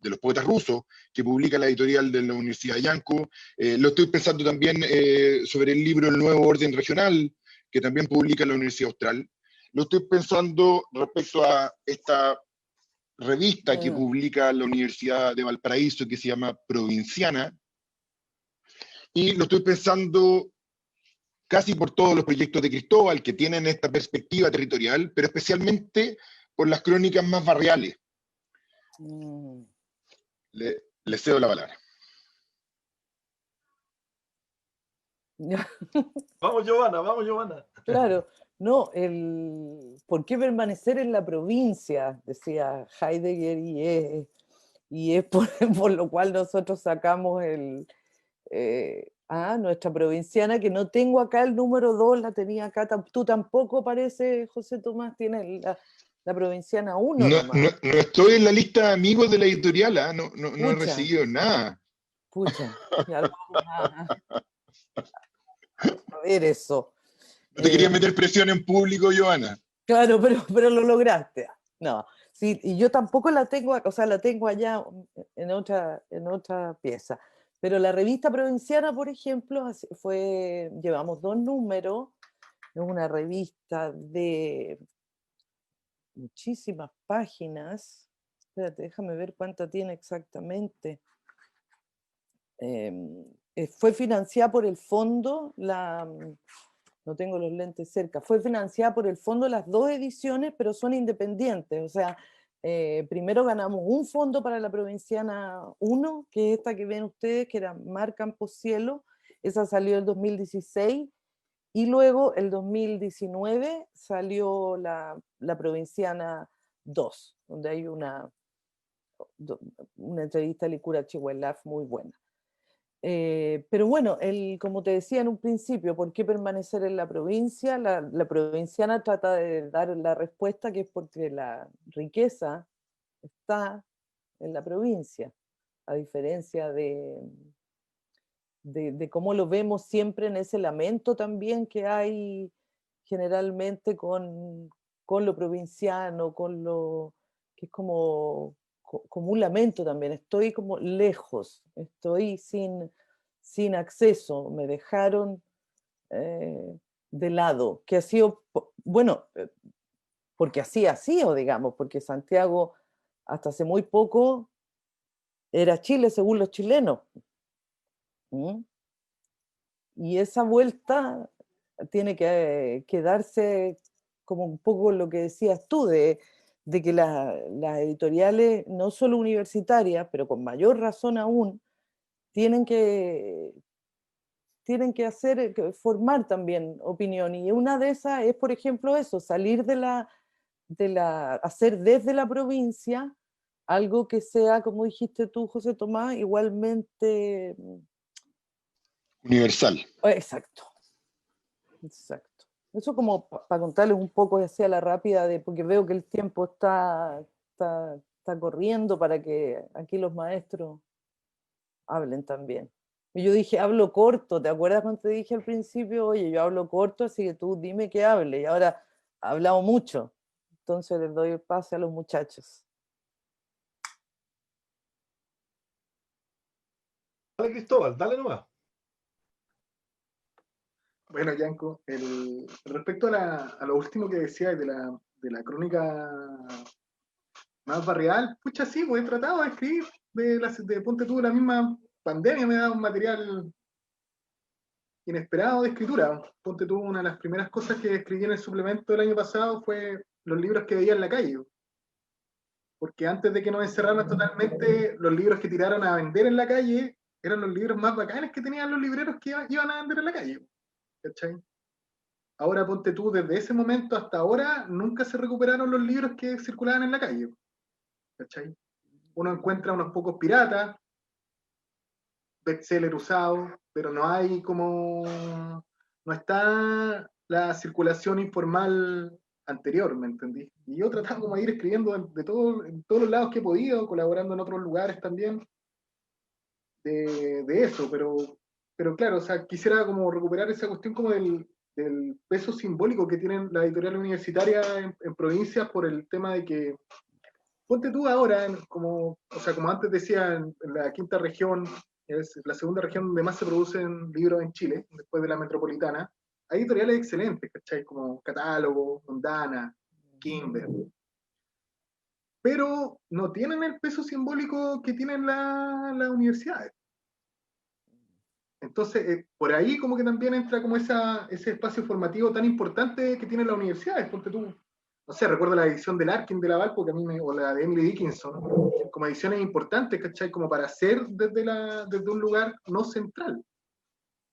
los poetas rusos que publica la editorial de la Universidad de Yanco. Lo estoy pensando también sobre el libro El Nuevo Orden Regional que también publica la Universidad Austral. Lo estoy pensando respecto a esta revista que publica la Universidad de Valparaíso que se llama Provinciana, y lo estoy pensando casi por todos los proyectos de Cristóbal que tienen esta perspectiva territorial, pero especialmente por las crónicas más barriales. Le cedo la palabra. Vamos, Giovanna. Claro, no, ¿por qué permanecer en la provincia? Decía Heidegger, y es por lo cual nosotros sacamos nuestra provinciana, que no tengo acá el número 2, la tenía acá, tú tampoco parece, José Tomás, tienes la provinciana 1 nomás. No estoy en la lista de amigos de la editorial, ¿eh? No he Pucha. recibido nada. Pucha, ya lo vamos a ver eso. No te quería meter presión en público, Giovanna. Claro, pero lo lograste. No, sí, y yo tampoco la tengo, o sea, la tengo allá en otra pieza. Pero la revista Provinciana, por ejemplo, llevamos 2 números, es una revista de muchísimas páginas. Espérate, déjame ver cuánta tiene exactamente. Fue financiada por el fondo, no tengo los lentes cerca, fue financiada por el fondo las 2 ediciones, pero son independientes. O sea, primero ganamos un fondo para la Provinciana 1, que es esta que ven ustedes, que era Mar Campos Cielo, esa salió el 2016, y luego el 2019 salió la Provinciana 2, donde hay una entrevista a Licura Chihuelaf muy buena. Pero bueno, como te decía en un principio, ¿por qué permanecer en la provincia? La provinciana trata de dar la respuesta, que es porque la riqueza está en la provincia, a diferencia de cómo lo vemos siempre en ese lamento también que hay generalmente con lo provinciano, que es como un lamento también. Estoy como lejos, estoy sin acceso, me dejaron de lado, que ha sido, bueno, porque así ha sido, digamos, porque Santiago hasta hace muy poco era Chile según los chilenos. ¿Mm? Y esa vuelta tiene que darse como un poco lo que decías tú, de que las editoriales, no solo universitarias, pero con mayor razón aún, tienen que hacer, formar también opinión. Y una de esas es, por ejemplo, eso, salir hacer desde la provincia algo que sea, como dijiste tú, José Tomás, igualmente... Universal. Exacto, exacto. Eso como para contarles un poco hacia la rápida, porque veo que el tiempo está corriendo para que aquí los maestros hablen también. Y yo dije, hablo corto, ¿te acuerdas cuando te dije al principio? Oye, yo hablo corto, así que tú dime que hable. Y ahora he hablado mucho. Entonces les doy el pase a los muchachos. Dale, Cristóbal, dale nomás. Bueno, Yanko, respecto a lo último que decías de la crónica más barrial, pucha, sí, pues he tratado de escribir ponte tú, la misma pandemia me da un material inesperado de escritura. Ponte tú, una de las primeras cosas que escribí en el suplemento del año pasado fue los libros que veía en la calle. Porque antes de que nos encerraran totalmente, los libros que tiraron a vender en la calle eran los libros más bacanes que tenían los libreros que iban a vender en la calle. ¿Cachai? Ahora ponte tú, desde ese momento hasta ahora, nunca se recuperaron los libros que circulaban en la calle. ¿Cachai? Uno encuentra unos pocos piratas, bestseller usados, pero no hay como... No está la circulación informal anterior, ¿me entendí? Y yo trataba como de ir escribiendo en todos los lados que he podido, colaborando en otros lugares también, de eso, pero claro, o sea, quisiera como recuperar esa cuestión como del peso simbólico que tienen las editoriales universitarias en provincias por el tema de que, ponte tú ahora, como antes decía, en la quinta región, es la segunda región donde más se producen libros en Chile, después de la metropolitana, hay editoriales excelentes, ¿cachai? Como Catálogo, Mundana, Kimber, pero no tienen el peso simbólico que tienen las universidades. Entonces, por ahí como que también entra como ese espacio formativo tan importante que tienen las universidades. Ponte tú, no sé, recuerdo la edición del Larkin de la Valpo, o la de Emily Dickinson, como ediciones importantes, ¿cachai? Como para hacer desde un lugar no central.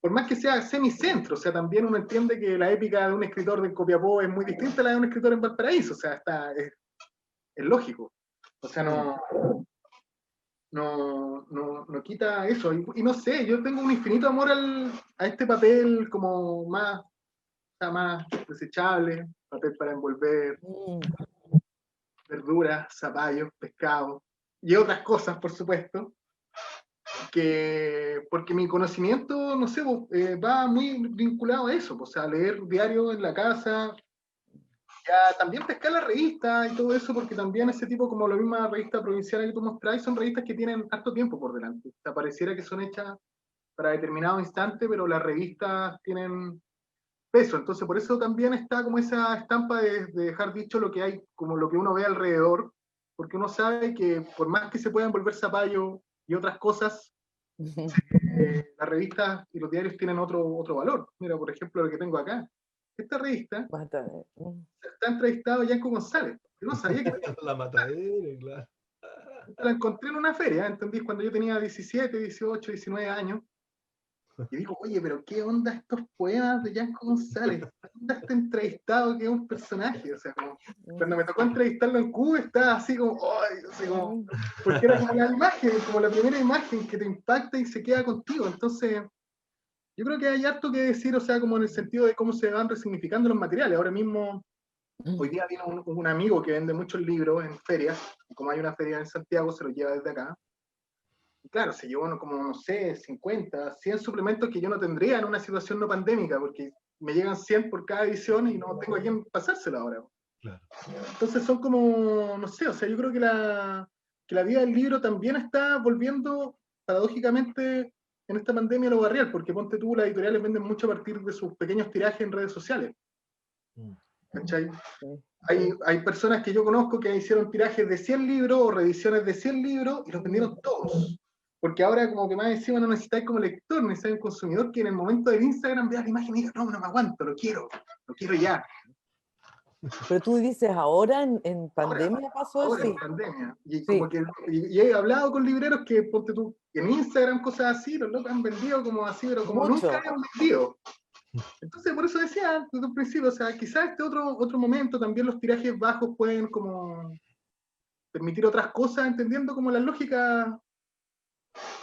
Por más que sea semicentro, o sea, también uno entiende que la épica de un escritor de Copiapó es muy distinta a la de un escritor en Valparaíso, o sea, es lógico. O sea, no quita eso. Y no sé, yo tengo un infinito amor a este papel como más desechable, papel para envolver verduras, zapallos, pescado y otras cosas, por supuesto, porque mi conocimiento, no sé, va muy vinculado a eso, o sea, leer diario en la casa, ya también pescar la revista y todo eso, porque también ese tipo, como la misma revista provincial que tú mostráis, son revistas que tienen harto tiempo por delante. O sea, pareciera que son hechas para determinado instante, pero las revistas tienen peso. Entonces, por eso también está como esa estampa de dejar dicho lo que hay, como lo que uno ve alrededor, porque uno sabe que por más que se puedan volver zapallo y otras cosas, las revistas y los diarios tienen otro valor. Mira, por ejemplo, lo que tengo acá. Esta revista está entrevistado a Yanko González. Yo no sabía que la matadera, claro. la encontré en una feria, ¿entendís? Cuando yo tenía 17, 18, 19 años. Y digo, oye, pero ¿qué onda estos poemas de Yanko González? ¿Qué onda este entrevistado que es un personaje? O sea, como, cuando me tocó entrevistarlo en Cuba, estaba así como, ¡ay! Así como, porque era como la imagen, como la primera imagen que te impacta y se queda contigo. Entonces, yo creo que hay harto que decir, o sea, como en el sentido de cómo se van resignificando los materiales. Ahora mismo, hoy día viene un amigo que vende muchos libros en ferias, y como hay una feria en Santiago, se los lleva desde acá. Y claro, se llevó como, no sé, 50, 100 suplementos que yo no tendría en una situación no pandémica, porque me llegan 100 por cada edición y no tengo a quién pasárselo ahora. Claro. Entonces son como, no sé, o sea, yo creo que la vida del libro también está volviendo, paradójicamente, en esta pandemia lo barrial, porque ponte tú, las editoriales venden mucho a partir de sus pequeños tirajes en redes sociales. ¿Cachai? Hay personas que yo conozco que hicieron tirajes de 100 libros o reediciones de 100 libros y los vendieron todos. Porque ahora como que más encima no necesitáis como lector, necesitáis un consumidor que en el momento del Instagram vea la imagen y diga, no me aguanto, lo quiero ya. Pero tú dices, ahora en pandemia pasó Ahora así. en pandemia. Y, Sí. como que, y he hablado con libreros que, ponte tú, en Instagram, cosas así, los locos han vendido como así, pero como Mucho. nunca habían vendido. Entonces, por eso decía desde un principio, o sea, quizás este otro momento también los tirajes bajos pueden como permitir otras cosas, entendiendo como las lógicas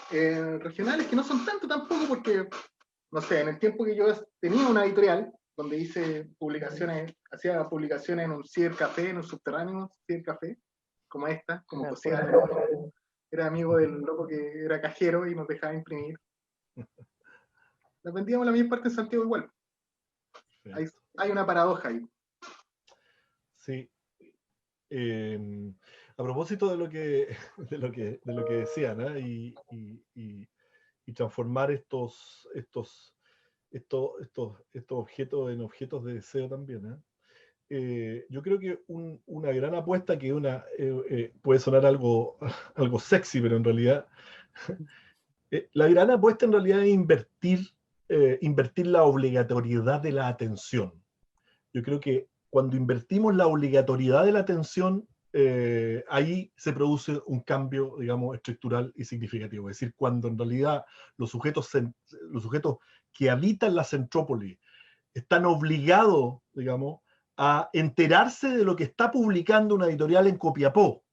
regionales, que no son tanto tampoco, porque, no sé, en el tiempo que yo tenía una editorial, donde hice publicaciones, hacía publicaciones en un cibercafé, en un subterráneo cibercafé, como esta, como cosía, era amigo del loco que era cajero y nos dejaba imprimir. Las vendíamos la mayor parte en Santiago igual. Hay una paradoja ahí. Sí. A propósito de lo que decían, ¿eh? y transformar estos objetos en objetos de deseo también, ¿eh? Yo creo que una gran apuesta que puede sonar algo sexy, pero en realidad la gran apuesta en realidad es invertir la obligatoriedad de la atención. Yo creo que cuando invertimos la obligatoriedad de la atención, ahí se produce un cambio, digamos, estructural y significativo. Es decir, cuando en realidad los sujetos que habitan la centrópoli están obligados, digamos, a enterarse de lo que está publicando una editorial en Copiapó,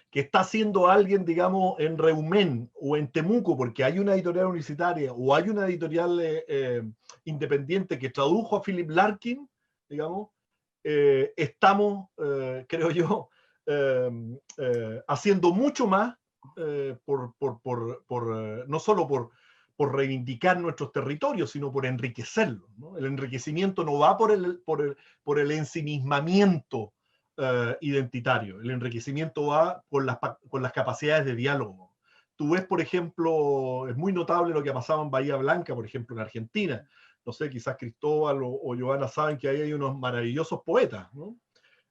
que está haciendo alguien, digamos, en Reumén o en Temuco, porque hay una editorial universitaria o hay una editorial independiente que tradujo a Philip Larkin, digamos, estamos, creo yo, haciendo mucho más no solo por reivindicar nuestros territorios, sino por enriquecerlos, ¿no? El enriquecimiento no va por el ensimismamiento identitario. El enriquecimiento va con las capacidades de diálogo. Tú ves, por ejemplo, es muy notable lo que ha pasado en Bahía Blanca, por ejemplo, en Argentina. No sé, quizás Cristóbal o Giovanna saben que ahí hay unos maravillosos poetas, ¿no?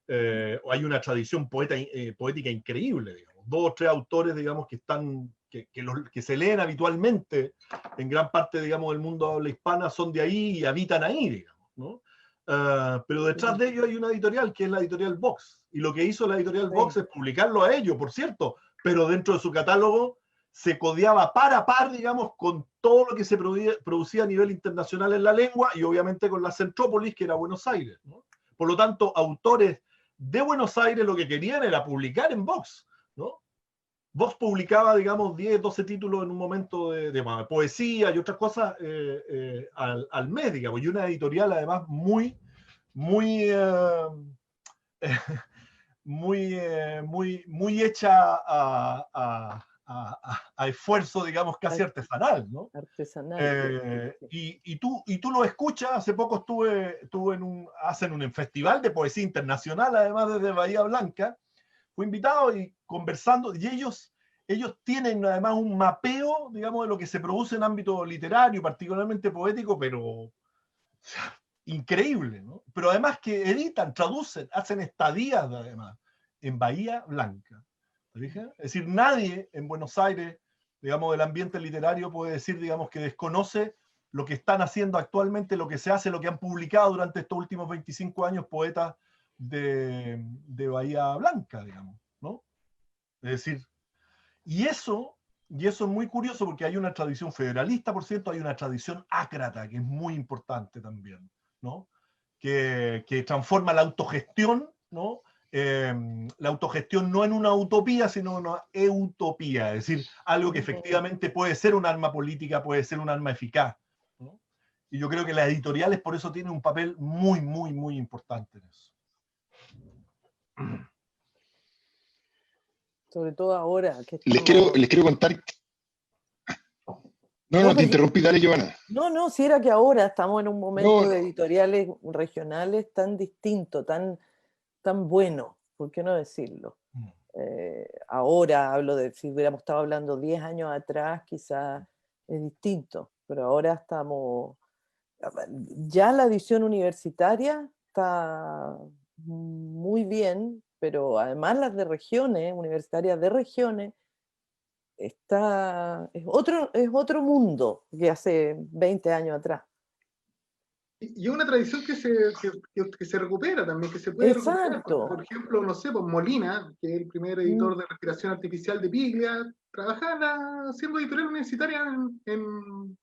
Hay una tradición poética increíble, digamos. 2 o 3 autores, digamos, que se leen habitualmente en gran parte, digamos, del mundo habla hispana, son de ahí y habitan ahí, digamos, ¿no? Pero detrás de ellos hay una editorial que es la editorial Vox, y lo que hizo la editorial Vox es publicarlo a ellos, por cierto, pero dentro de su catálogo se codeaba par a par, digamos, con todo lo que se producía a nivel internacional en la lengua y obviamente con la Centrópolis, que era Buenos Aires, ¿no? Por lo tanto, autores de Buenos Aires lo que querían era publicar en Vox, ¿no? Vox publicaba, digamos, 10, 12 títulos en un momento de poesía y otras cosas al mes, digamos, y una editorial además muy hecha a esfuerzo, digamos, casi artesanal, ¿no? Artesanal. Y tú lo escuchas. Hace poco hacen un festival de poesía internacional, además desde Bahía Blanca. Fui invitado y conversando, y ellos tienen además un mapeo, digamos, de lo que se produce en ámbito literario, particularmente poético, pero o sea, increíble, ¿no? Pero además que editan, traducen, hacen estadías además en Bahía Blanca. ¿Te fijas? Es decir, nadie en Buenos Aires, digamos, del ambiente literario puede decir, digamos, que desconoce lo que están haciendo actualmente, lo que se hace, lo que han publicado durante estos últimos 25 años poetas de Bahía Blanca, digamos, ¿no? Es decir, y eso es muy curioso porque hay una tradición federalista, por cierto, hay una tradición ácrata que es muy importante también, ¿no? Que transforma la autogestión, ¿no? La autogestión no en una utopía, sino en una eutopía, es decir, algo que efectivamente puede ser un arma política, puede ser un arma eficaz, ¿no? Y yo creo que las editoriales por eso tienen un papel muy, muy, muy importante en eso. Sobre todo ahora que Les quiero contar. No, te interrumpí, dale, Giovanna. No, si era que ahora estamos en un momento de editoriales regionales tan distinto, tan bueno, ¿por qué no decirlo? Ahora hablo de, si hubiéramos estado hablando 10 años atrás, quizás es distinto, pero ahora estamos, ya la edición universitaria está muy bien, pero además las de regiones, universitarias de regiones, es otro mundo que hace 20 años atrás. Y es una tradición que se recupera también, que se puede recuperar. Exacto. Por ejemplo, no sé, pues Molina, que es el primer editor de respiración artificial de Piglia, trabajaba siendo editorial universitaria en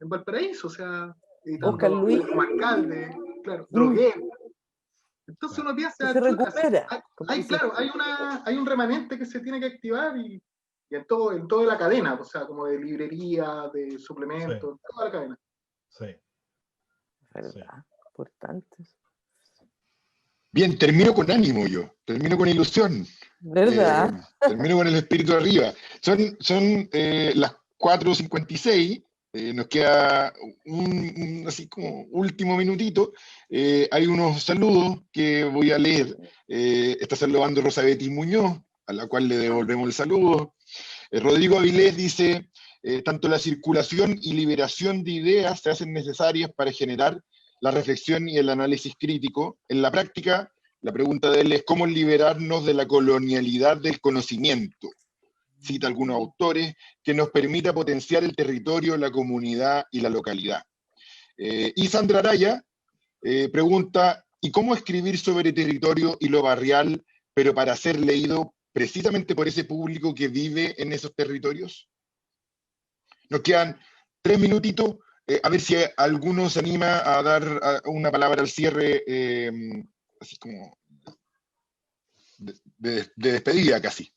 Valparaíso, o sea, Oscar editando Luis. como alcalde, claro, Drogué. Entonces uno Que piensa, se chuta, sí, recupera. Como dices claro, tú. hay un remanente que se tiene que activar y en toda la cadena, o sea, como de librería, de suplementos, Sí, toda la cadena. sí. ¿Verdad? Importantes. Bien, termino con ánimo yo, termino con ilusión, ¿Verdad? termino con el espíritu arriba. Son las 4:56, nos queda así como último minutito. Hay unos saludos que voy a leer. Está saludando Rosa Betty Muñoz, a la cual le devolvemos el saludo. Rodrigo Avilés dice, tanto la circulación y liberación de ideas se hacen necesarias para generar la reflexión y el análisis crítico. En la práctica, la pregunta de él es cómo liberarnos de la colonialidad del conocimiento. Cita algunos autores, que nos permita potenciar el territorio, la comunidad y la localidad. Y Sandra Araya pregunta, ¿y cómo escribir sobre territorio y lo barrial, pero para ser leído precisamente por ese público que vive en esos territorios? Nos quedan 3 minutitos, a ver si alguno se anima a dar una palabra al cierre, así como de despedida casi.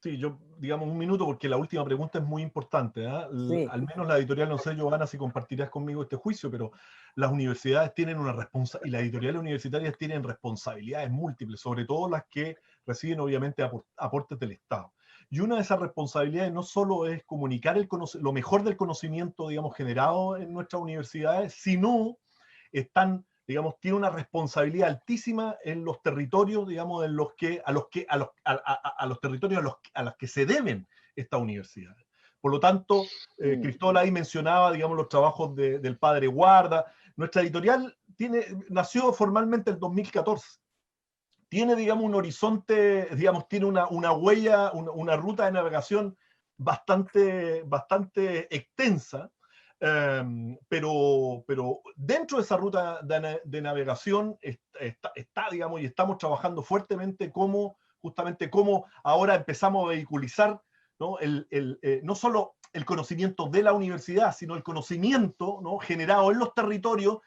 Sí, yo, digamos, un minuto, porque la última pregunta es muy importante. Sí. Al menos la editorial, no sé, Giovanna, si compartirás conmigo este juicio, pero las universidades tienen una responsabilidad, y las editoriales universitarias tienen responsabilidades múltiples, sobre todo las que reciben, obviamente, aportes del Estado. Y una de esas responsabilidades no solo es comunicar lo mejor del conocimiento, digamos, generado en nuestras universidades, sino están, digamos, tiene una responsabilidad altísima en los territorios, digamos, en los que, a los territorios a los que se deben estas universidades. Por lo tanto, Cristóbal ahí mencionaba, digamos, los trabajos del padre Guarda. Nuestra editorial nació formalmente en 2014. Tiene, digamos, un horizonte, digamos, tiene una huella, una ruta de navegación bastante extensa. Pero dentro de esa ruta de navegación está, digamos, y estamos trabajando fuertemente justamente cómo ahora empezamos a vehiculizar, ¿no? No solo el conocimiento de la universidad, sino el conocimiento, ¿no?, generado en los territorios,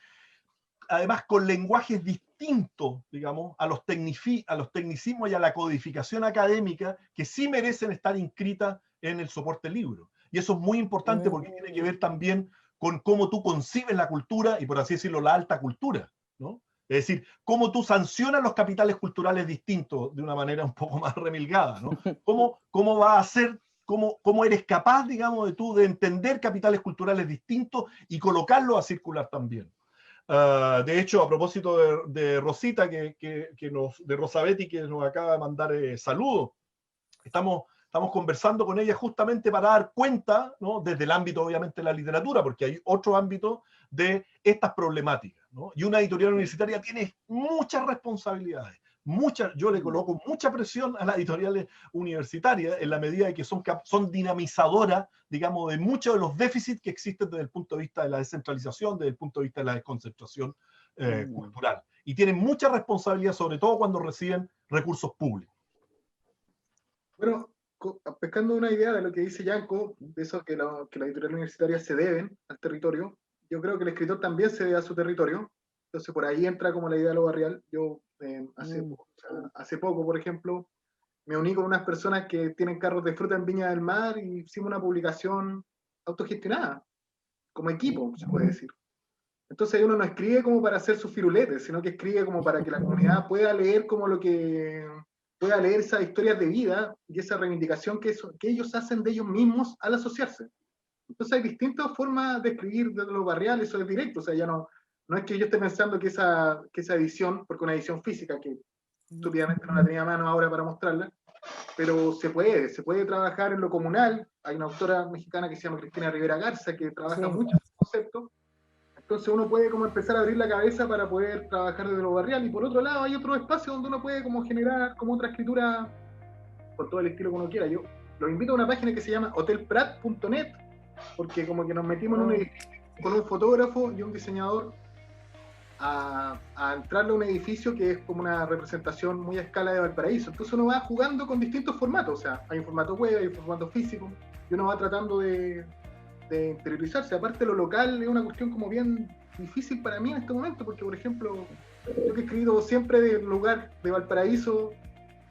además con lenguajes distintos, digamos, a los tecnicismos y a la codificación académica, que sí merecen estar inscritas en el soporte del libro. Y eso es muy importante porque tiene que ver también con cómo tú concibes la cultura y, por así decirlo, la alta cultura, ¿no? Es decir, cómo tú sancionas los capitales culturales distintos de una manera un poco más remilgada, ¿no? ¿Cómo va a ser, cómo eres capaz, digamos, de entender capitales culturales distintos y colocarlos a circular también? De hecho, a propósito de Rosita, de Rosa Betty, que nos acaba de mandar saludos, estamos conversando con ella justamente para dar cuenta, ¿no?, desde el ámbito, obviamente, de la literatura, porque hay otro ámbito de estas problemáticas, ¿no? Y una editorial universitaria tiene muchas responsabilidades. Yo le coloco mucha presión a las editoriales universitarias en la medida de que son dinamizadoras, digamos, de muchos de los déficits que existen desde el punto de vista de la descentralización, desde el punto de vista de la desconcentración cultural. Y tienen mucha responsabilidad, sobre todo cuando reciben recursos públicos. Bueno, pescando una idea de lo que dice Yanko, de eso que las editoriales universitarias se deben al territorio, yo creo que el escritor también se debe a su territorio. Entonces por ahí entra como la idea de lo barrial. Yo hace poco, por ejemplo, me uní con unas personas que tienen carros de fruta en Viña del Mar y hicimos una publicación autogestionada, como equipo, se puede decir. Entonces uno no escribe como para hacer sus firuletes, sino que escribe como para que la comunidad pueda leer pueda leer esas historias de vida y esa reivindicación que ellos hacen de ellos mismos al asociarse. Entonces hay distintas formas de escribir de los barriales, eso es directo, o sea, ya no es que yo esté pensando que esa edición, porque una edición física que estúpidamente no la tenía a mano ahora para mostrarla, pero se puede trabajar en lo comunal. Hay una autora mexicana que se llama Cristina Rivera Garza, que trabaja Sí. mucho en ese concepto. Entonces uno puede como empezar a abrir la cabeza para poder trabajar desde lo barrial, y por otro lado hay otro espacio donde uno puede como generar como otra escritura con todo el estilo que uno quiera. Yo los invito a una página que se llama hotelprat.net, porque como que nos metimos en un edificio con un fotógrafo y un diseñador a entrarle a un edificio que es como una representación muy a escala de Valparaíso. Entonces uno va jugando con distintos formatos, o sea, hay un formato web, hay un formato físico, y uno va tratando de interiorizarse. Aparte, lo local es una cuestión como bien difícil para mí en este momento, porque por ejemplo, yo que he escrito siempre del lugar de Valparaíso,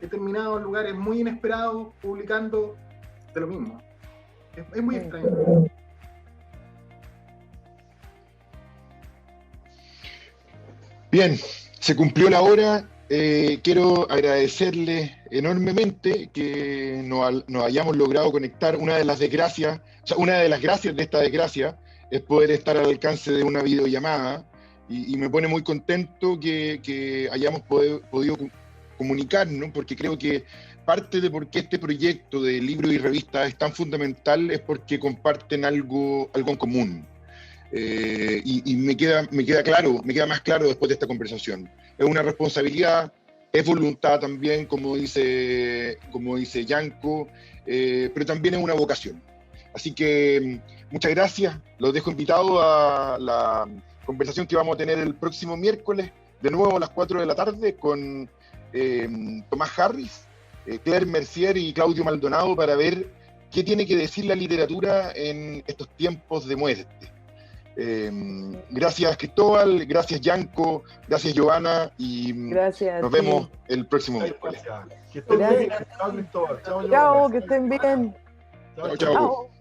he terminado en lugares muy inesperados publicando de lo mismo. Es muy extraño. Bien, se cumplió la hora. Quiero agradecerle enormemente que nos hayamos logrado conectar. Una de las desgracias, o sea, una de las gracias de esta desgracia es poder estar al alcance de una videollamada, y me pone muy contento que hayamos podido comunicarnos, porque creo que parte de por qué este proyecto de libro y revista es tan fundamental es porque comparten algo en común. Y me queda más claro después de esta conversación. Es una responsabilidad, es voluntad también, como dice Yanko, pero también es una vocación. Así que muchas gracias, los dejo invitados a la conversación que vamos a tener el próximo miércoles, de nuevo a las 4 de la tarde, con Tomás Harris, Claire Mercier y Claudio Maldonado, para ver qué tiene que decir la literatura en estos tiempos de muerte. Gracias Cristóbal, gracias Yanko, gracias Giovanna, y Gracias. nos vemos el próximo miércoles. Gracias. Que estén bien. Chao, Cristóbal. Chao, Giovanna. Chao, que estén bien. Chao, Chao. Chao.